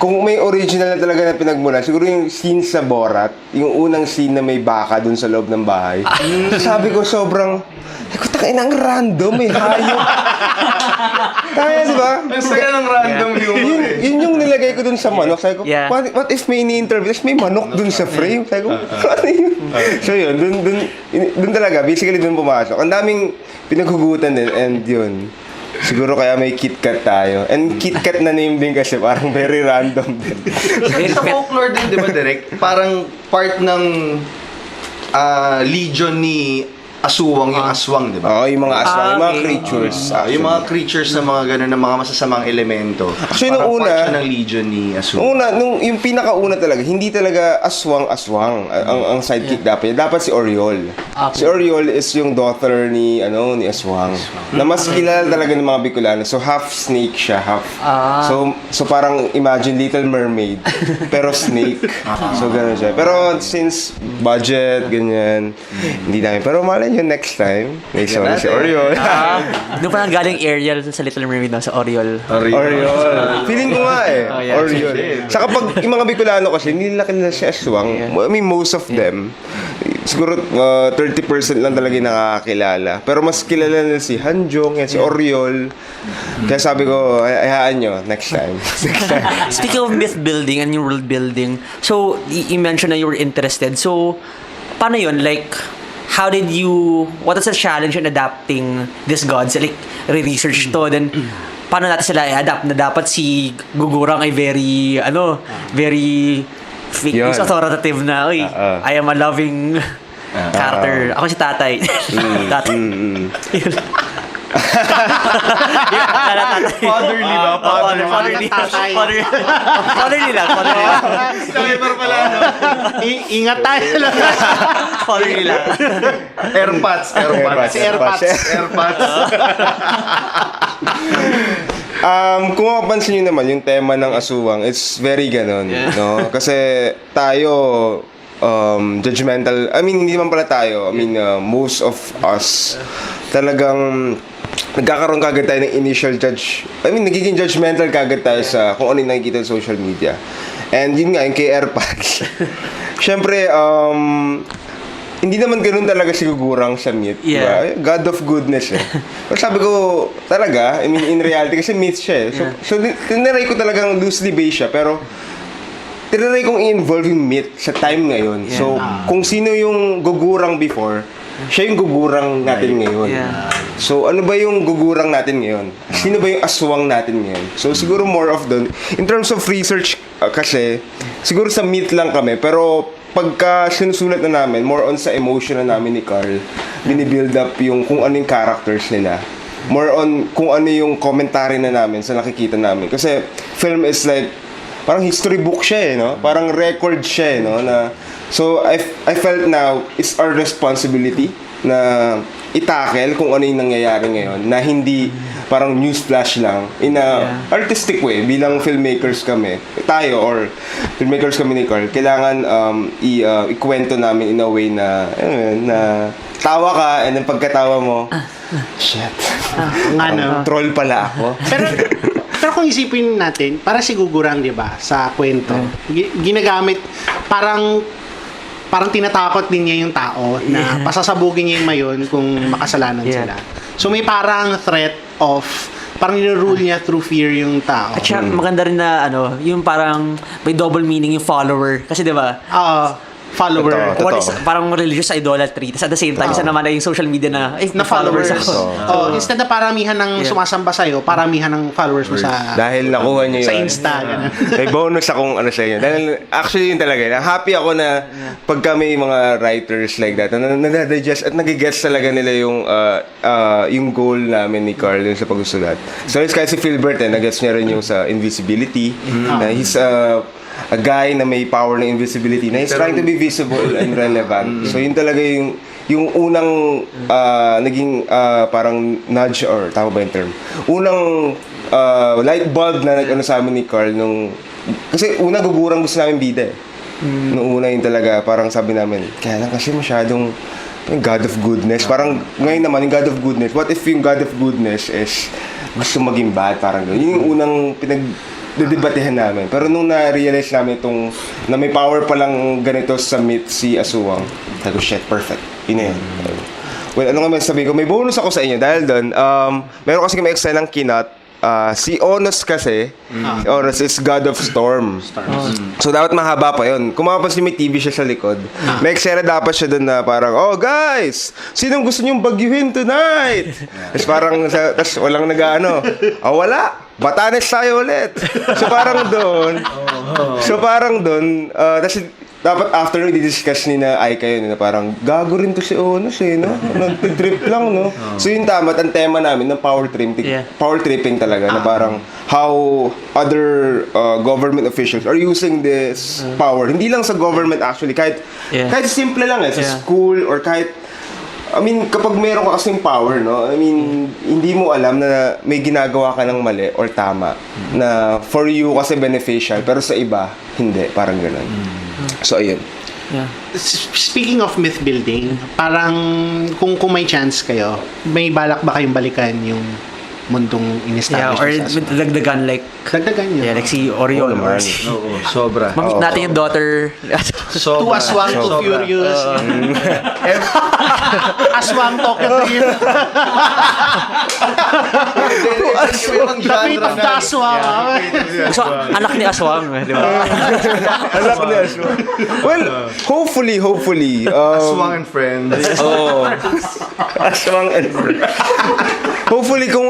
Kung may original na talaga na pinagmula, siguro yung scene sa Borat, yung unang scene na may baka dun sa loob ng bahay. Sabi ko sobrang, tangina ang random hayop. Kaya, di ba? Ang saya ng random humor. Yun yung nilagay ko dun sa manok. Sabi ko, what if may ini-interview? Tapos may manok dun sa frame. Sabi ko, ano yun? So yun, dun talaga, basically dun pumasok. Ang daming pinaghugutan din, and yun. Siguro kaya may Kit Kat tayo. And Kit Kat na name din kasi parang very random din. Sa folklore din, di ba, Direk? Parang part ng legion ni Aswang, yung aswang, di ba? Oo, yung mga aswang, yung mga creatures. Yung mga creatures na mga gano'n, na mga masasamang elemento. Actually, nung una, part siya ng legion ni Aswang. Yung pinakauna talaga, hindi talaga aswang ang sidekick dapat. Dapat si Oriol. Si Oriol is yung daughter ni Aswang. Na mas kilala talaga ng mga Bicolano. So half snake siya, half. So parang imagine Little Mermaid, pero snake. So gano'n siya. Pero since budget, ganyan, hindi namin. Pero malay nyo next time, may si Oriol. Doon pa galing Ariel sa Little Mermaid sa Oriol. Feeling ko nga Oriol. Saka pag yung mga Bicolano kasi, hindi nila kilala si Aswang. I mean, most of them, siguro 30% lang talaga yung nakakakilala. Pero mas kilala nila si Hanjong, si Oriol. Kaya sabi ko, hayaan nyo, next time. Speaking of myth building and yung world building, so, you mentioned na you were interested. So, paano yun? Like, what is the challenge in adapting these gods? Like, re-research to, then, paano natin sila i-adapt na dapat si Gugurang ay very fake news authoritative na, I am a loving character. Ako si Tatay. Tatay. Fatherly ba? Fatherly lang. Disclaimer pala, no? Ingat tayo lang. Fatherly lang. Airpods. Si Airpods. Kung mapapansin nyo naman, yung tema ng Aswang, it's very ganon, no? Kasi tayo, judgmental, I mean, hindi naman pala tayo, I mean, most of us, talagang nagkakaroon kagad tayo ng nagiging judgmental kagad tayo sa kung ano yung nakikita sa social media. And yun nga, yung kay AirPod. Siyempre, hindi naman ganoon talaga sigurang sa myth, Yeah. diba? God of goodness eh. Pero sabi ko, talaga, I mean, in reality, kasi myth siya eh. So tinaray ko talagang loosely based siya, pero tinaray kong i-involve yung myth sa time ngayon. Yeah. So, kung sino yung gugurang before, siya yung gugurang natin ngayon. Yeah. So, ano ba yung gugurang natin ngayon? Sino ba yung aswang natin ngayon? So, siguro more of dun. In terms of research kasi, siguro sa myth lang kami. Pero, pagka sinusulat na namin, more on sa emotion na namin ni Carl, binibuild up yung kung ano yung characters nila. More on kung ano yung commentary na namin sa nakikita namin. Kasi, film is like, parang history book siya eh, no? Parang record siya eh, no? So, I felt now, it's our responsibility na itakel kung ano yung nangyayari ngayon na hindi parang news flash lang in a artistic way bilang filmmakers kami tayo or filmmakers kami ni Carl kailangan ikwento namin in a way na tawa ka and then pagkatawa mo shit troll pala ako Pero kung isipin natin, para si Gugurang, di ba, sa kwento, ginagamit, parang tinatakot din niya yung tao na pasasabugin niya yung mayon kung makasalanan sila. So may parang threat of, parang nirule niya through fear yung tao. At siya, maganda rin na, yung parang may double meaning yung follower. Kasi, di ba? Follower. Totoo. One is parang religious idolatry. Tapos at the same time, isa naman na yung social media na, Na followers. ako. Instead na paramihan ng sumasamba sa'yo, paramihan ng followers mo sa dahil nakuha niyo yun sa Insta. Ganun. may bonus akong sa inyo dahil actually yun talaga happy ako na pagka may mga writers like that na nadadigest at nagigets talaga nila yung goal namin ni Carl sa pagsusulat. So it's kasi si Philbert nagets niya rin yung sa invisibility na he's a guy na may power ng invisibility na he's trying to be visible and relevant. So yun talaga yung unang naging parang nudge or tama ba yung term? Unang light bulb na nag-ano sa amin ni Carl kasi una gugurang gusto namin bida eh. Nung una yun talaga parang sabi namin kaya lang kasi masyadong yung God of goodness. Parang ngayon naman yung God of goodness. What if yung God of goodness is gusto maging bad? Parang yun yung unang didebatehan namin. Pero nung na-realize namin na may power palang ganito sa myth si Aswang, sabi ko, shit, perfect. Yun na yun. Well, ano nga sabihin ko, may bonus ako sa inyo dahil doon, meron kasi kami extra ng kinat. Si Onos kasi, Onos is God of Storm. So, dapat mahaba pa yun. Kung mapapansin may TV siya sa likod, may eksena dapat siya doon na parang, oh guys, sinong gusto niyong bagyuhin tonight? Tapos parang, walang nag-ano. Wala. Batanes tayo ulit. So parang doon, tapos dapat after i-discuss ni na Aika yun na parang gago rin to si Onos eh, no? Nag-trip lang, no? So yun tama, ang tema namin ng power tripping talaga na parang how other government officials are using this power. Hindi lang sa government actually, kahit simple lang sa school or kahit I mean, kapag meron ka kasing power, no? I mean, hindi mo alam na may ginagawa ka ng mali or tama na for you kasi beneficial, pero sa iba, hindi. Parang gano'n. So, ayun. Yeah. Speaking of myth building, parang kung may chance kayo, may balak ba kayong balikan yung mundong in-establish Or sa Aswang? dagdagan like Dagdagan yun. like si Orion or Oo, sobra. mamit natin yung daughter. Two Aswang, two Furious. Aswang, Tokyo Drift. The fate of the Aswang. So, anak ni Aswang, di ba? Anak ni Aswang. Well, hopefully. Aswang and Friends. Aswang and hopefully kung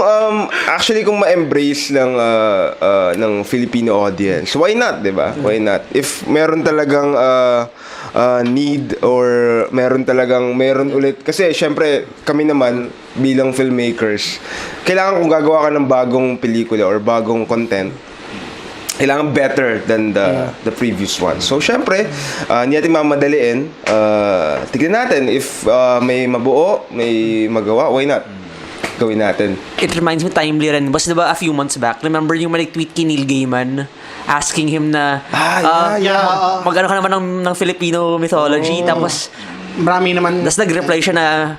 kung ma-embrace ng Filipino audience, why not, 'di ba? Why not? If meron talagang need or meron ulit kasi syempre kami naman bilang filmmakers, kailangan kung gagawa ka ng bagong pelikula or bagong content, kailangan better than the previous one. So, syempre, hindi natin mamadaliin. Tignan natin if may mabuo, may magawa, why not? Gawin natin. It reminds me timely rin. Was diba a few months back, remember yung tweet kay Neil Gaiman asking him na mag-ano ka naman ng Filipino mythology, tapos Marami naman. nag-reply siya na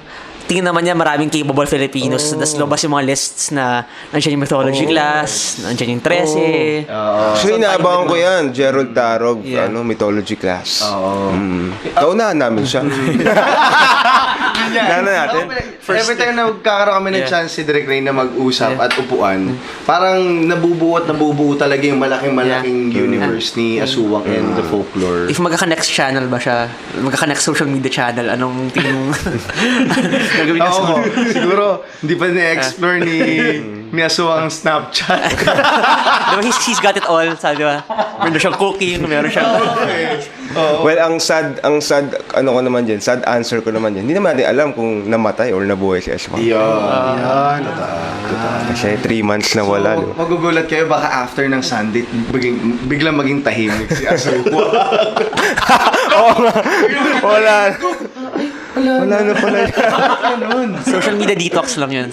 tingin naman niya maraming capable Filipinos. Tapos lumabas yung mga lists na nandiyan yung mythology class, nandiyan yung 13. Actually, inaabangan ko yan. Gerald Darog, Yeah. mythology class. Oo. Naunahan namin siya. Nana natin. Every time na magkakaroon kami ng chance si Direk Ray na mag-usap at upuan, parang nabubuo talaga yung malaking universe ni Aswang and the folklore. If magkaka-next channel ba siya, magkaka-next social media channel, anong tingin mo? Gagawin niya Oo, siguro hindi pa na-explore ni Aswang Snapchat. Diba, he's got it all, sabi ba? Meron siyang cooking, meron siyang... Well, ang sad sad answer ko naman dyan. Hindi naman natin alam kung namatay or nabuhay si Aswang. Yan. Kasi 3 months na wala. So, magugulat kayo baka after ng Sunday, biglang maging tahimik si Aswang. Oo nga. Wala na pala. Social media detox lang yun.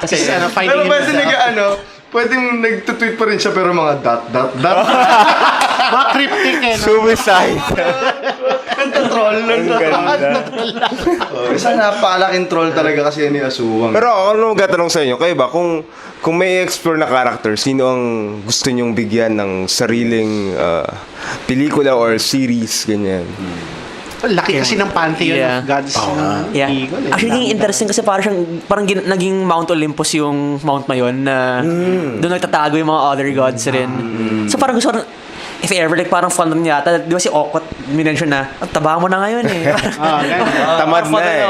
Kasi Pero finding pwede himself. pwedeng nagtutweet pa rin siya pero mga dot. Mga cryptic eh. No? Suicide. Nagtatroll lang. Ang ganda. Isa napakalaking troll talaga kasi yan ni Aswang. Pero ako magtatanong sa inyo, kayo ba, kung may explore na character, sino ang gusto nyong bigyan ng sariling pelikula or series, ganyan? Laki kasi ng pantheon Yeah. of gods. Yeah. Eagle, eh. Actually, interesting kasi parang naging Mount Olympus yung Mount Mayon na doon nagtatago yung mga other gods rin. So parang gusto ko, if ever, like parang fun rin yata. Di ba si Okot, minention na, taba mo na ngayon eh. Tamad na eh.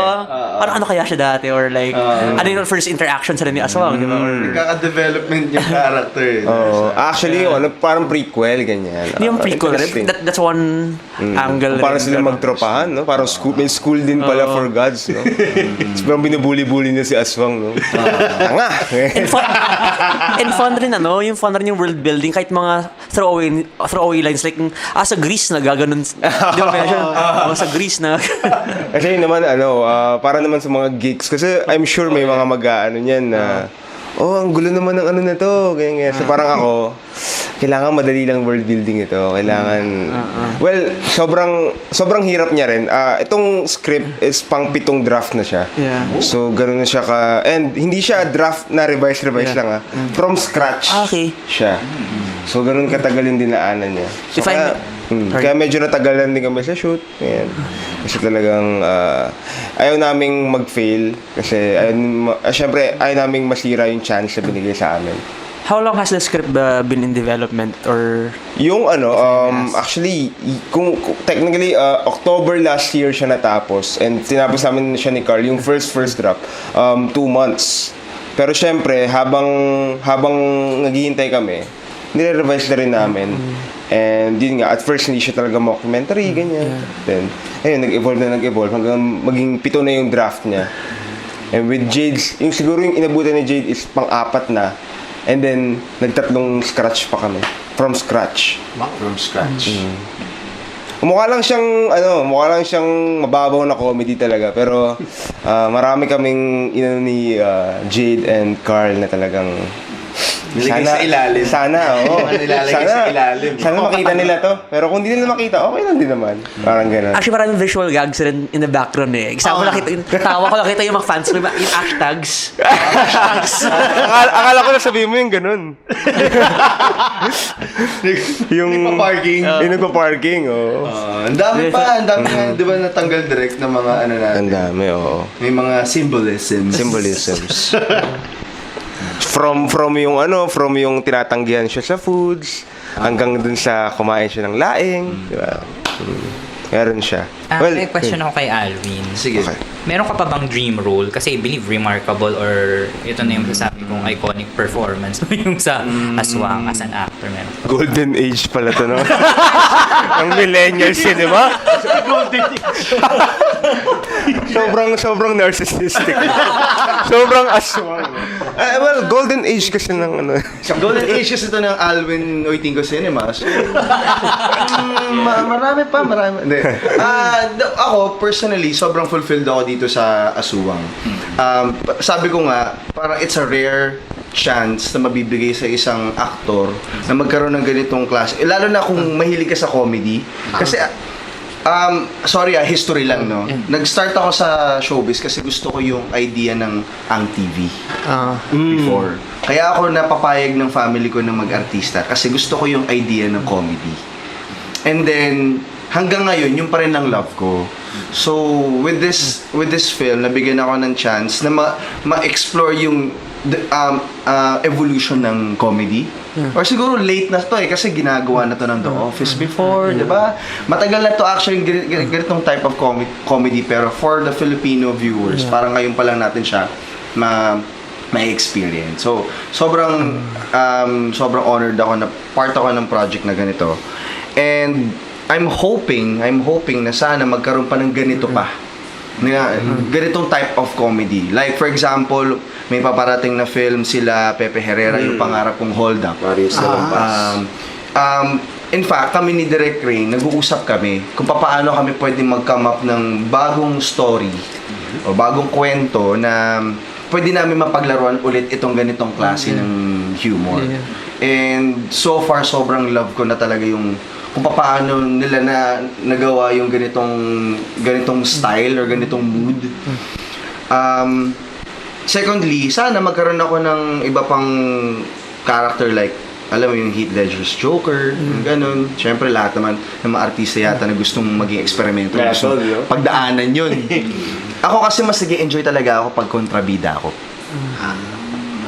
Parang ano kaya siya dati? Or like, ano yung first interaction sa rin ni Aswang, di ba? Or, Nagkaka-development yung character. Oh, actually, parang prequel, ganyan. hindi yung prequel rin. Interesting. That's one angle. Parang rin. sila magtropahan, no? Parang may school din pala for gods, no? Parang binubuli-buli niya si Aswang, no? Nga! And fun rin yung fun rin yung world building, kahit mga throwaway lines like sa Greece na gaganon. Di ba siya? Sa Greece na. Kasi yun naman, para naman sa mga geeks. Kasi I'm sure may mga mag-ano niyan na, ang gulo naman ng ano na to. Ganyan. So parang ako, kailangan madali lang world building ito. Kailangan, well, sobrang hirap niya rin. Itong script is pang 7 draft na siya. Yeah. So ganun na siya and hindi siya draft na revise lang From scratch Okay. siya. So ganun katagal yung dinaanan niya. So, If I kaya medyo natagalan din kami sa shoot. Ayan. Kasi talagang ayaw naming mag-fail. Kasi syempre ayaw naming masira yung chance na binigay sa amin. How long has the script been in development or Yung actually, kung technically, October last year siya natapos. And tinapos namin siya ni Carl, yung first draft, 2 months. Pero syempre, habang naghihintay kami, nire-revise na rin namin. And yun nga, at first hindi siya talaga mockumentary, ganyan. Then, ayun, nag-evolve hanggang maging 7 na yung draft niya. And with Jade, siguro yung inabutan ni Jade is pang-4 na. And then, nagtatlong scratch pa kami. From scratch. From scratch. Mukha lang siyang mababaw na comedy talaga. Pero, marami kaming ni Jade and Carl na talagang Nilagay sa ilalim. Sana, oo. Nilalagay sa ilalim. Sana makita nila to. Pero kung di nila makita, okay lang din naman. Parang gano'n. actually maraming visual gags rin in the background eh. Example, tawa ko nakita yung mga fans ko, yung hashtags. Akala ko na sabihin mo yung gano'n. yung Nagpa-parking. Yung nagpa-parking, oo. Ang dami nga, di ba natanggal direct ng mga ano natin? Ang dami, oo. May mga symbolisms. From yung tinatanggihan siya sa foods hanggang dun sa kumain siya ng laing, di ba? Meron siya. May question ako kay Alvin. Sige. Okay. Meron ka pa bang dream role? Kasi I believe remarkable or ito na yung sasabi kong iconic performance yung sa Aswang as an actor. Meron ka. Golden age pala to, no? Ang millennial cinema. Golden age. sobrang narcissistic. Sobrang aswang. Well, golden age kasi ng ano. Golden Age kasi ito ng Alvin Oitingo Cinema. So, marami pa. Hindi. Ako, personally, sobrang fulfilled ako dito sa Aswang. Sabi ko nga, parang it's a rare chance na mabibigay sa isang aktor na magkaroon ng ganitong klase. Lalo na kung mahilig ka sa comedy. Kasi Sorry history lang, no? Nag-start ako sa showbiz kasi gusto ko yung idea ng Ang TV before. Kaya ako napapayag ng family ko na mag-artista kasi gusto ko yung idea ng comedy. And then, hanggang ngayon, yung pa rin ang love ko. So, with this film, nabigyan ako ng chance na ma-explore yung evolution ng comedy. Or siguro late na to kasi ginagawa na to ng The Office before, di ba? Matagal na to actually ganitong type of comedy, pero for the Filipino viewers, parang ngayon pa lang natin siya may experience. So, sobrang honored ako na part ako ng project na ganito. And I'm hoping na sana magkaroon pa ng ganito pa. Ganitong type of comedy. Like for example, may paparating na film sila Pepe Herrera, yung Pangarap Kong Hold Up. In fact, kami ni Direk Ray, nag-uusap kami kung paano kami pwedeng mag-come up ng bagong story o bagong kwento na pwede namin mapaglaruan ulit itong ganitong klase ng humor. And so far, sobrang love ko na talaga yung kung paano nila nagawa yung ganitong style or ganitong mood. Secondly, sana magkaroon ako ng iba pang character like, alam mo yung Heath Ledger's Joker, ganun. Siyempre lahat naman ng mga artista yata na gustong maging eksperimento, gustong pagdaanan yun. Ako kasi mas nag-enjoy talaga ako pag kontrabida ako.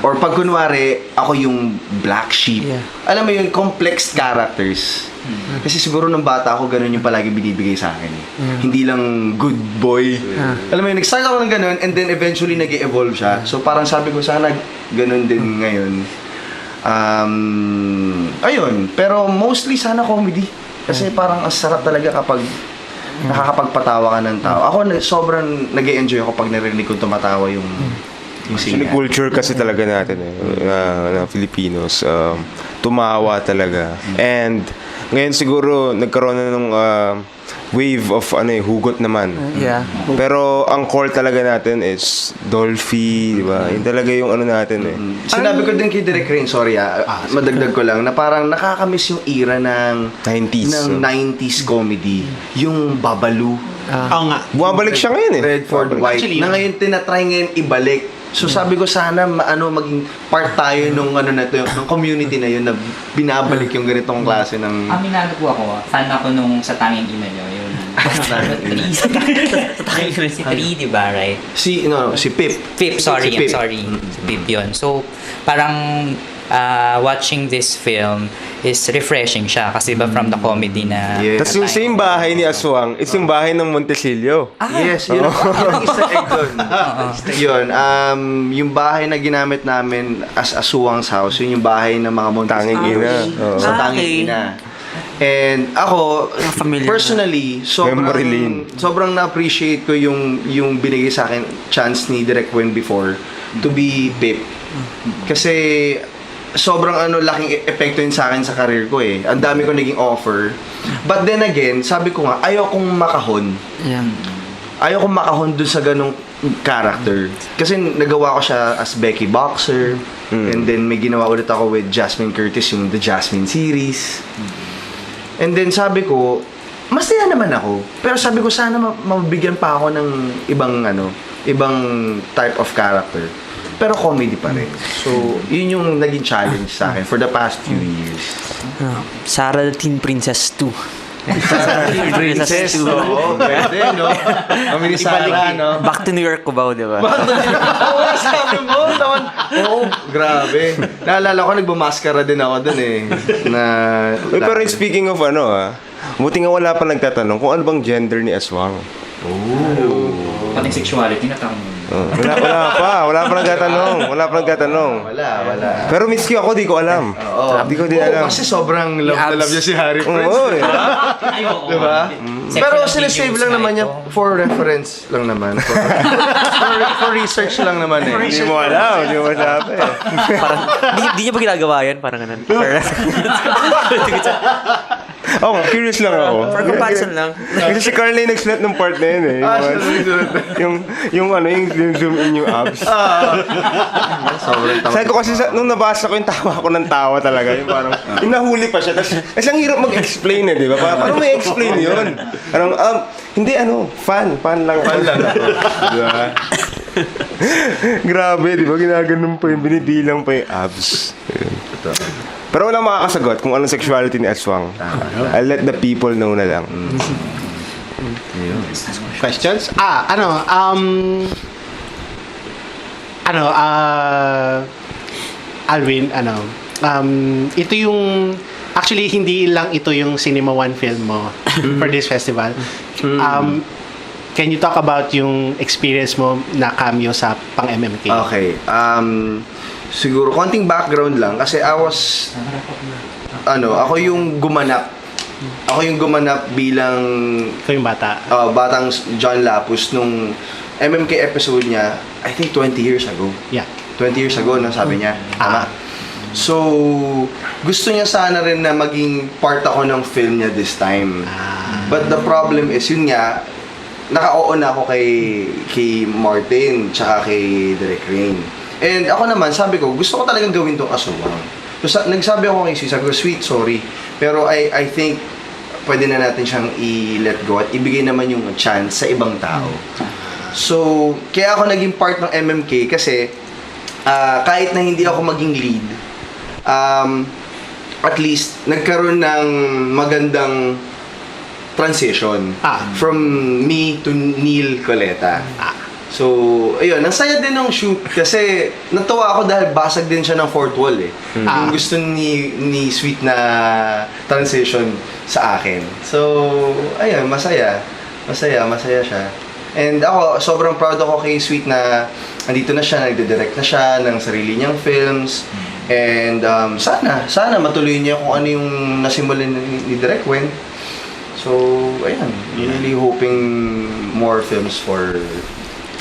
Or pag kunwari, ako yung black sheep. Alam mo yung complex characters. Kasi siguro nung bata ako, ganun yung palagi binibigay sa akin. Hindi lang good boy. Alam mo yun, nag-start ako ng ganun and then eventually nag-evolve siya. So parang sabi ko, sana ganun din ngayon. Ayun, pero mostly sana comedy. Kasi parang ang sarap talaga kapag nakakapagpatawa ka ng tao. Ako sobrang nag-enjoy ako pag narinig ko tumatawa yung Actually, culture kasi talaga natin na Filipinos, tumawa talaga. And ngayon siguro nagkaroon na ng wave of hugot naman. Pero ang core talaga natin is Dolphy, di ba? Yun talaga yung natin Sinabi ko din kay Direk Rain, sorry madagdag ko lang, na parang nakakamiss yung era ng 90s comedy. Yung Babalu. Bumabalik siya ngayon Redford White. Actually, na ngayon tinatry ngayon ibalik. So sabi ko sana maging part tayo nung ng community na yun na binabalik yung ganitong klase ng Aminado po ako, fan ako nung Sa Tanging Ina Nyo, yung Sa Tanging Ina, si Tri, di ba, right? si Pip. Sorry. Si Pip yun. So, parang watching this film is refreshing siya kasi ba from the comedy na Tapos yung same bahay ni Aswang, it's yung bahay ng Montesilio. Yes, yun ang Easter egg doon. Yun, yung bahay na ginamit namin as Aswang's house, yun yung bahay ng mga Tanging Ina. Sa Tanging Ina. And ako, personally, sobrang na-appreciate ko yung binigay sa akin chance ni Direk Wen before to be Pip. Kasi sobrang laking epekto yun sa akin sa career ko Ang dami ko naging offer. But then again, sabi ko nga, ayaw kong makahon. Ayaw kong makahon dun sa ganong character. Kasi nagawa ko siya as Becky Boxer. And then may ginawa ulit ako with Jasmine Curtis, yung The Jasmine series. And then sabi ko, masaya naman ako. Pero sabi ko, sana mabigyan pa ako ng ibang type of character. Pero comedy pa rin. So, yun yung naging challenge sa akin for the past few years. Sarah the Teen Princess 2. Princess, oo. Pwede, no? Kami ni Sarah, no? Back to New York ko ba, di ba? Oo, sabi mo. Grabe. Naalala ko, nagbumaskara din ako dun Pero speaking of buti nga wala pa nagtatanong kung ano bang gender ni Aswang. Pati sexuality na tanong. Wala pa nagtatanong. Wala. Pero miski ako, di ko alam. Di ko din alam. Kasi sobrang love na love niya si Harry Prince. Diba? Pero sinesave lang naman niya for reference lang naman. For research lang naman Hindi mo alam, hindi mo masabi. Parang, di niya ba ginagawa yan? Parang ganun. Curious lang ako. For comparison lang. Kasi si Carl na yung nagsulat ng part na yun eh. Yung zoom in yung abs. Sobrang tawa. Sabi ko kasi nung nabasa ko yung tawa ko ng tawa talaga. Yung parang, yung nahuli pa siya. Tapos ang hirap mag-explain eh, di ba? Parang may explain yun. Parang, hindi fan lang. Fan lang ako. Di ba? Grabe, di ba? Ginaganon pa yung binibilang pa yung abs. Pero walang makakasagot kung anong sexuality ni Aswang. I'll let the people know na lang. Questions? Alvin, ito yung, actually, hindi lang ito yung Cinema One film mo for this festival. Can you talk about yung experience mo na cameo sa pang-MMK? Okay. Siguro, konting background lang. Kasi ako yung gumanap. Ako yung gumanap bilang Ito yung bata. batang John Lapus nung MMK episode niya, I think 20 years ago. Yeah. 20 years ago, no, sabi niya. Tama. So, gusto niya sana rin na maging part ako ng film niya this time. But the problem is, yun nga, naka-oo na ako kay Martin, tsaka kay Direk Rain. And ako naman, sabi ko, gusto ko talagang gawin tong Aswang. So, nagsabi ako kay Sis, sabi ko, sweet, sorry. Pero I think, pwede na natin siyang i-let go at ibigay naman yung chance sa ibang tao. So, kaya ako naging part ng MMK kasi kahit na hindi ako maging lead, at least nagkaroon ng magandang transition from me to Neil Coleta. So, ayun, ang saya din ng shoot kasi natuwa ako dahil basag din siya ng fourth wall eh. Yung gusto ni Sweet na transition sa akin. So, ayun, masaya. Masaya siya. And ako, sobrang proud ako kay Sweet na andito na siya, nagde-direct na siya ng sarili niyang films. And sana matuloy niya kung ano yung nasimulan ni Direk Wen. So, ayan, really hoping more films for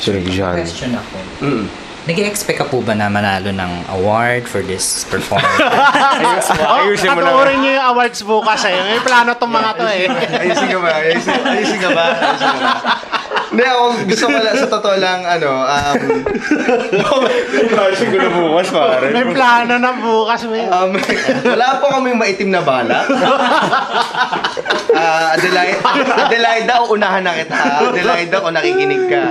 John. Question ako. Nag-i-expect ka po ba na manalo ng award for this performance? Ayusin mo lang. Patuorin niyo yung awards bukas eh. May plano tong mga to eh. Ayusin ka ba? Hindi, ako gusto ko lang, sa totoo lang, Ayusin ko na bukas, pare. May plano na bukas. wala po kaming maitim na bala. Adelaida, unahan na kita. Adelaida, kung nakikinig ka.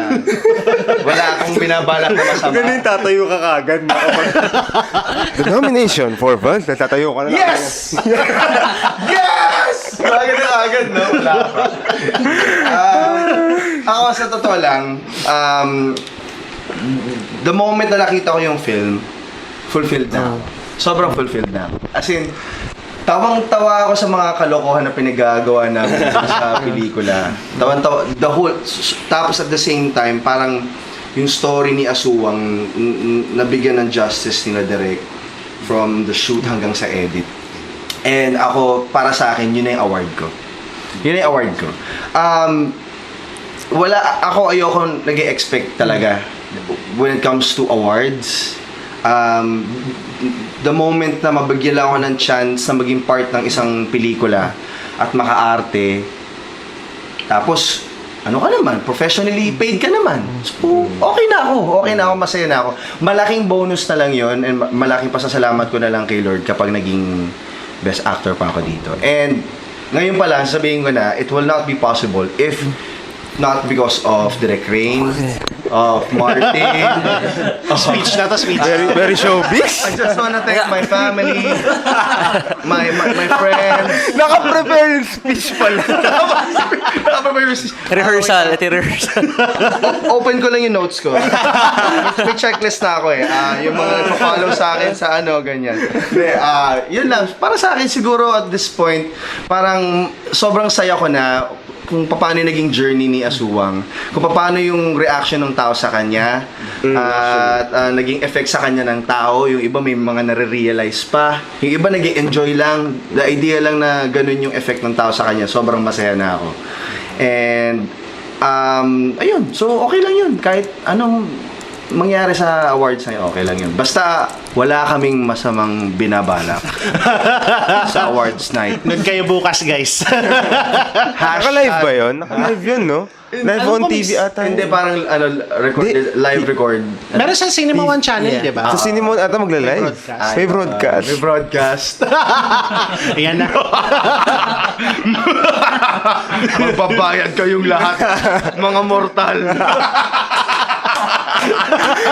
Wala akong binabalak na masama. Ganun tatayo ka kagad. The nomination for Vance, tatayo ka na. Yes! Yes! Agad, no? Wala pa. Ako sa totoo lang, the moment na nakita ko yung film, fulfilled na. Sobrang fulfilled na. As in, tawang-tawa ako sa mga kalokohan na pinagagawa namin sa pelikula. Tawang-tawa, tapos at the same time, parang yung story ni Aswang nabigyan ng justice ni Direk from the shoot hanggang sa edit. And ako, para sa akin, yun na yung award ko. Ayoko nag-e-expect talaga when it comes to awards. The moment na mabigyan lang ako ng chance na maging part ng isang pelikula at makaarte, tapos professionally paid ka naman. So, okay na ako, masaya na ako. Malaking bonus na lang yon and malaking pasasalamat ko na lang kay Lord kapag naging best actor pa ako dito. And ngayon pa lang, sabihin ko na, it will not be possible if not because of Direk Rain, of Martin. Speech na to, speech. Very showbiz. I just wanna thank my family, my friends. Naka-prepare yung speech pala. Rehearsal. Open ko lang yung notes ko. May checklist na ako eh. Yung mga nagpa-follow sa akin sa ganyan. Yun lang. Para sa akin siguro at this point, parang sobrang saya ko na kung paano naging journey ni Aswang, kung paano yung reaction ng tao sa kanya, at naging effect sa kanya ng tao. Yung iba may mga nare-realize pa, yung iba nag-enjoy lang, the idea lang na ganun yung effect ng tao sa kanya. Sobrang masaya na ako. And ayun, so okay lang yun, kahit anong mangyari sa awards na yun, okay lang yun. Basta wala kaming masamang binabalak sa awards night. Noon kayo bukas, guys. Naka-live ba yun? Naka-live yun, no? Live on TV ata. Hindi, parang recorded, live record. Meron sa Cinema One channel, di ba? Sa Cinemon ata magla-live. May broadcast. May broadcast. Ayan na. Magbabayad kayong lahat, mga mortal.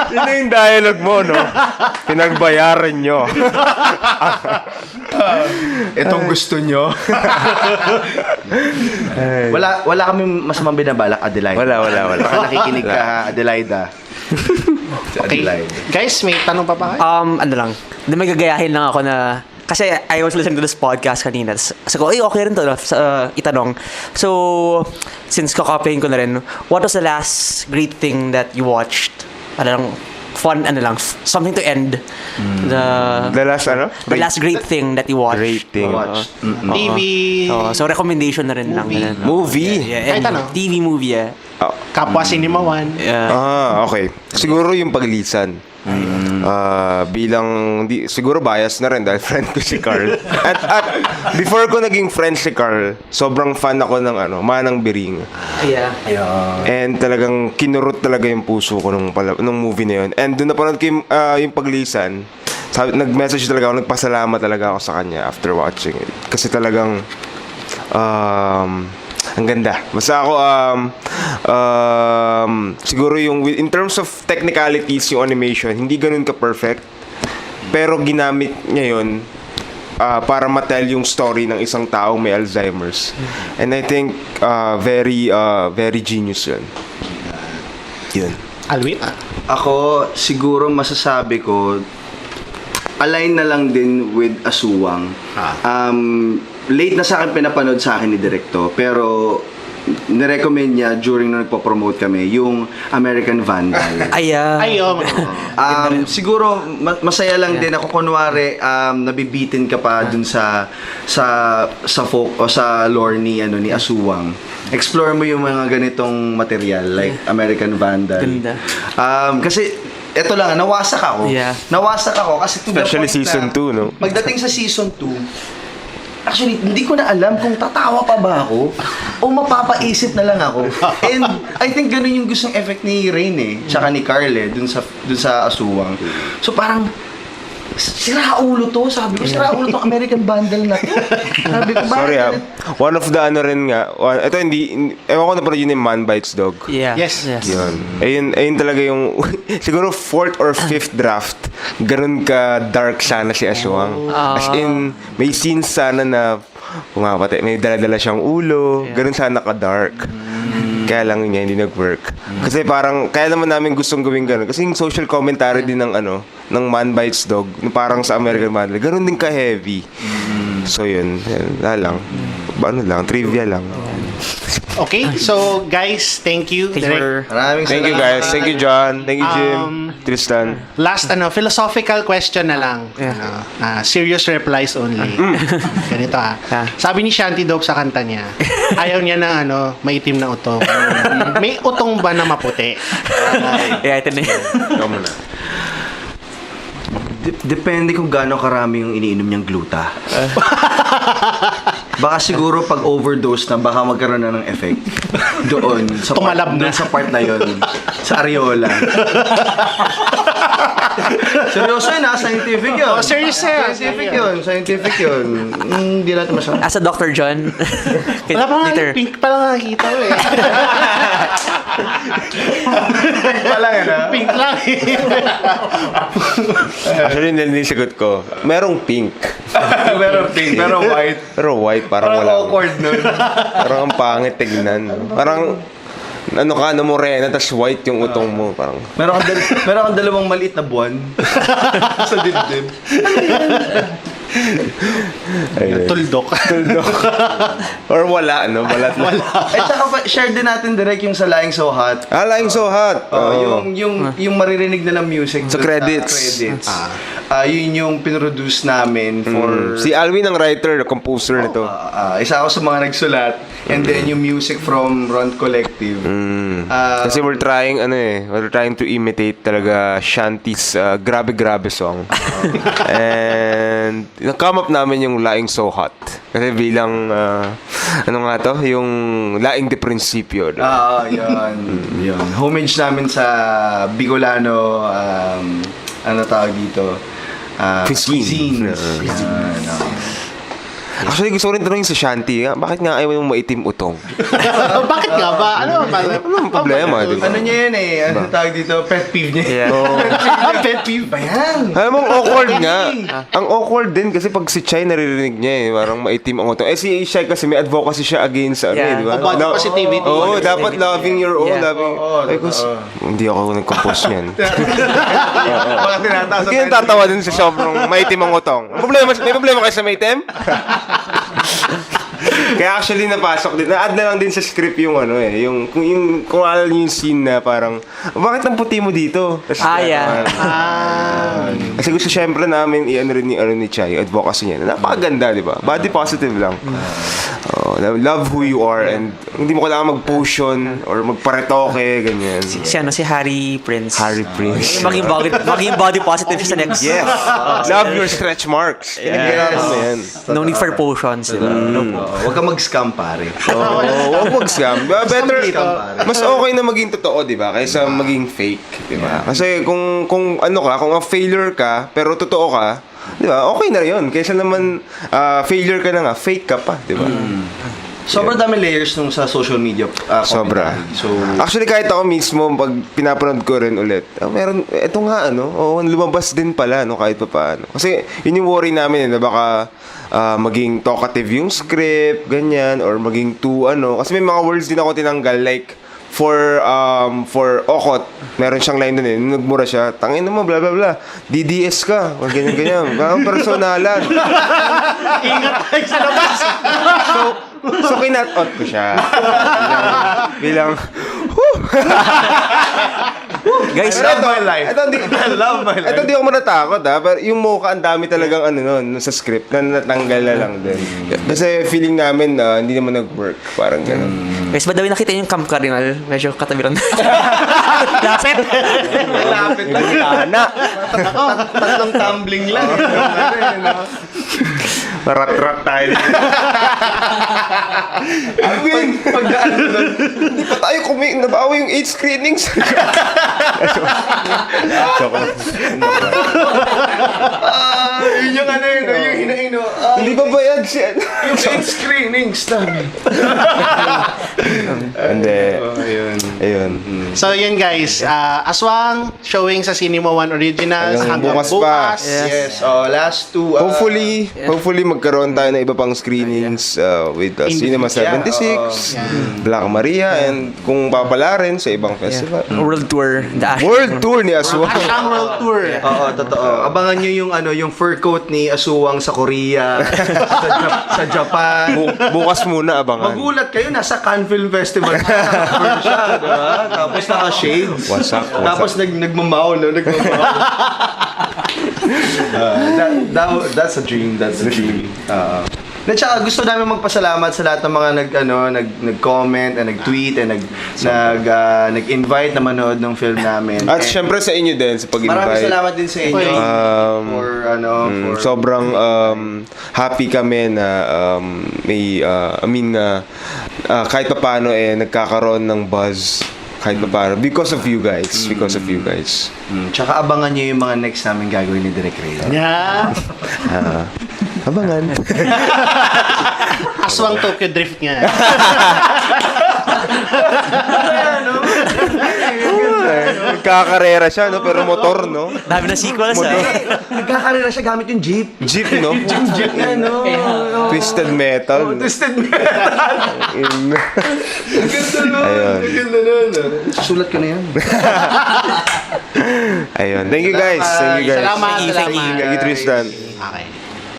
Yun na yung dialogue mo, no? Pinagbayaran nyo. Itong gusto nyo. wala kami masamang binabalak, Adelaide. Wala. Baka nakikinig ka, ha, Adelaida. Si Okay. Adelaide. Guys, may tanong pa ba kayo? Ano lang, may gagayahin lang ako na, kasi I was listening to this podcast kanina. Sabi ko, okay rin to, itanong. So, since kakopyahin ko na rin, what was the last great thing that you watched? Fun, something to end. The last, The last great thing that you watched. Great thing. Watch. TV, So, recommendation na rin lang. Ganun. Movie? Yeah, Kahit ano. TV movie, yeah. Kapwa Cinema One. Yeah. Okay. Siguro yung paglisan. Siguro bias na rin dahil friend ko si Carl. At before ko naging friend si Carl, sobrang fan ako ng Manang Biring. Yeah. And talagang kinurot talaga yung puso ko nung movie na yun. And doon napanood ko yung paglisan. Nag-message talaga ako, nagpasalamat talaga ako sa kanya after watching it. Kasi talagang ang ganda. Basta ako siguro yung in terms of technicalities, yung animation hindi ganun ka perfect. Pero ginamit niya yun para matell yung story ng isang taong may Alzheimer's. And I think very genius yun. Yun. Alwin? Ako, siguro masasabi ko, align na lang din with Aswang. Late na sa akin pinapanood sa akin ni Directo, pero nirecommend niya during na nagpo-promote kami yung American Vandal. Ayo. Siguro masaya lang din ako kunwari nabibitin ka pa dun sa folk o sa lore ni Aswang. Explore mo yung mga ganitong material like American Vandal. Ganda. Kasi eto lang, nawasak ako. Yeah. Nawasak ako kasi to the Especially point season 2, no? Pagdating sa season 2, actually, hindi ko na alam kung tatawa pa ba ako o mapapaisip na lang ako. And I think ganun yung gustong effect ni Rain tsaka ni Carl dun sa Aswang. So parang, siraulo to. Sabi ko, siraulo tong American Vandal na to. Sabi ko, Sorry one of the rin nga. Ito ewan ko na pala yun yung Man Bites Dog. Yeah. Yes. Yun. Ayun talaga yung siguro 4th or 5th draft. Ganun ka dark sana si Aswang. As in, may scenes sana na pumapatay. May dala-dala siyang ulo. Ganun sana ka-dark. Kaya lang niya hindi nag-work. Kasi parang kaya naman namin gustong gawin ganun. Kasi yung social commentary din ng ng Man Bites Dog, parang sa American Vandal, ganun din ka-heavy. So yun, lang. Trivia lang. Okay, so guys, thank you. Maraming Thank you salamat. guys. Thank you John. Thank you Jim. Tristan. Last philosophical question na lang. Serious replies only. Ganito Sabi ni Shanty Dope sa kanta niya, ayaw niya ng maitim na utong. May utong ba na maputi? Yeah, ito na yun. Ikaw muna. Depende kung gaano karami yung iniinom niyang gluta. Baka siguro pag overdose na, baka magkaroon na ng effect. Doon. Sa Tumalab na. doon sa part na yun. Sa areola. Seryoso yun scientific yun. Oh, serious yan. Scientific yun. Hindi natin masyadong. As a Dr. John. Wala pa nga Later. yung pink pa lang nakikita ko Pink lang Actually, hindi sagot ko. Merong pink. Meron pink, meron white. Pero white, parang Parang wala. awkward nun. Parang ang pangit tignan. Parang morena, tas white yung utong mo. Parang, Meron kang dalawang maliit na buwan sa dibdib. ayun. Tuldok. Or wala, Wala. At saka share din natin direct yung sa Lying So Hot. Lying So Hot. Yung maririnig na ng music Sa dun credits. Yun yung pinroduce namin for... Si Alwin ang writer, composer nito. Isa ako sa mga nagsulat. And then yung music from Ron Collective. Kasi we're trying to imitate talaga Shanty's grabe-grabe song. And na-come up namin yung Laing So Hot. Kasi bilang yung Laing de Principio. Yun. Homage namin sa Bicolano, ano tawag dito? Cuisines. Actually, gusto ko rin tanongin sa Shanty, bakit nga ayaw mong maitim utong? Bakit nga ba? Ano Anong problema? Diba? Ano niya yun Ano tawag dito? Pet peeve niya. Pet peeve ba yan? Alam mo, awkward nga. Ang awkward din kasi pag si Chai naririnig niya parang maitim ang utong. Si Chai kasi may advocacy siya against di ba? Body positivity. Dapat loving your own. Hindi ako nag-compose niyan. Hindi yung tatawa din sa sobrang maitim ang utong. May problema kayo sa maitim? Kaya actually napasok din. Na-add na lang din sa script yung kung alam niyo yung scene na parang bakit ang puti mo dito? Kasi gusto syempre namin rin ni Chai, advocacy niya. Napakaganda, di ba? Body positive lang. Love who you are and hindi mo kailangan mag-potion or magparetoke, ganyan. Si Harry Prince. Maging body positive siya sa next. Yes. Love your stretch marks. Yes. No need for potions. Huwag ka mag-scam, pare. Huwag mag-scam. Better, mas okay na maging totoo, di ba? Kaysa maging fake, di ba? Kasi kung kung failure ka, pero totoo ka, di ba? Okay na yun. Kaysa naman failure ka na nga, fake ka pa, di ba? Sobrang dami layers nung sa social media. Sobra. So, actually, kahit ako mismo, pag pinapanood ko rin ulit, meron, eto nga, lumabas din pala, kahit pa paano. Kasi, yun yung worry namin, na baka maging talkative yung script, ganyan, or maging kasi may mga words din ako tinanggal, like, for Okot, meron siyang line doon nagmura siya, tangin mo, bla bla bla, DDS ka, o ganyan, parang personalan. Ingat tayo sa labas. So kinat-out ko siya. Bilang guys, I love my life. Ito hindi ako manatakot pero yung mukha ang dami talagang sa script na natanggal na lang din. Kasi feeling namin hindi naman nag-work, parang gano'n. Guys, ba daw nakita yung Camp Cardinal? Medyo katabiran. Lapit lang. Tatlong tumbling lang. Rat-rat tayo. Pagdaan doon. Hindi pa tayo nabawa yung 8 screenings. Yun yung yung hinaino. Hindi ba bayad siya? Yung 8 screenings namin. Hindi. Ayun. So yun guys, Aswang showing sa Cinema One Originals hanggang bukas pa. Yes. Last two. Hopefully magkaroon tayo ng iba pang screenings with Cinema 76, Black Maria, and kung papala rin sa ibang festival. World Tour. World Tour ni Aswang. Ang World Tour. Oo, totoo. Abangan nyo yung fur coat ni Aswang sa Korea, sa Japan. Bukas muna abangan. Magulat kayo, nasa Cannes Film Festival na siya, diba? Tapos naka-shades. Wasak. Tapos nagmamaw, That's a dream. Na tsaka gusto namin magpasalamat sa lahat ng mga nag-comment and nag-tweet and nag-invite na manood ng film namin. At syempre sa inyo din sa pag-invite. Maraming salamat din sa inyo for sobrang happy kami na kahit paano nagkakaroon ng buzz kahit paano because of you guys. Tsaka abangan nyo yung mga next namin gagawin ni Direk Ray. Yeah. Abangan. Aswang Tokyo Drift nga. Nagkakarera siya, pero motor, no? Dami na sequels, Nagkakarera siya gamit yung jeep. Jeep, no? Jeep na, no? Twisted metal. Twisted metal. Ganda nun. Sulat ka na yan. Ayun. Thank you guys. Salamat. Thank you. Thank you, Tristan. Okay.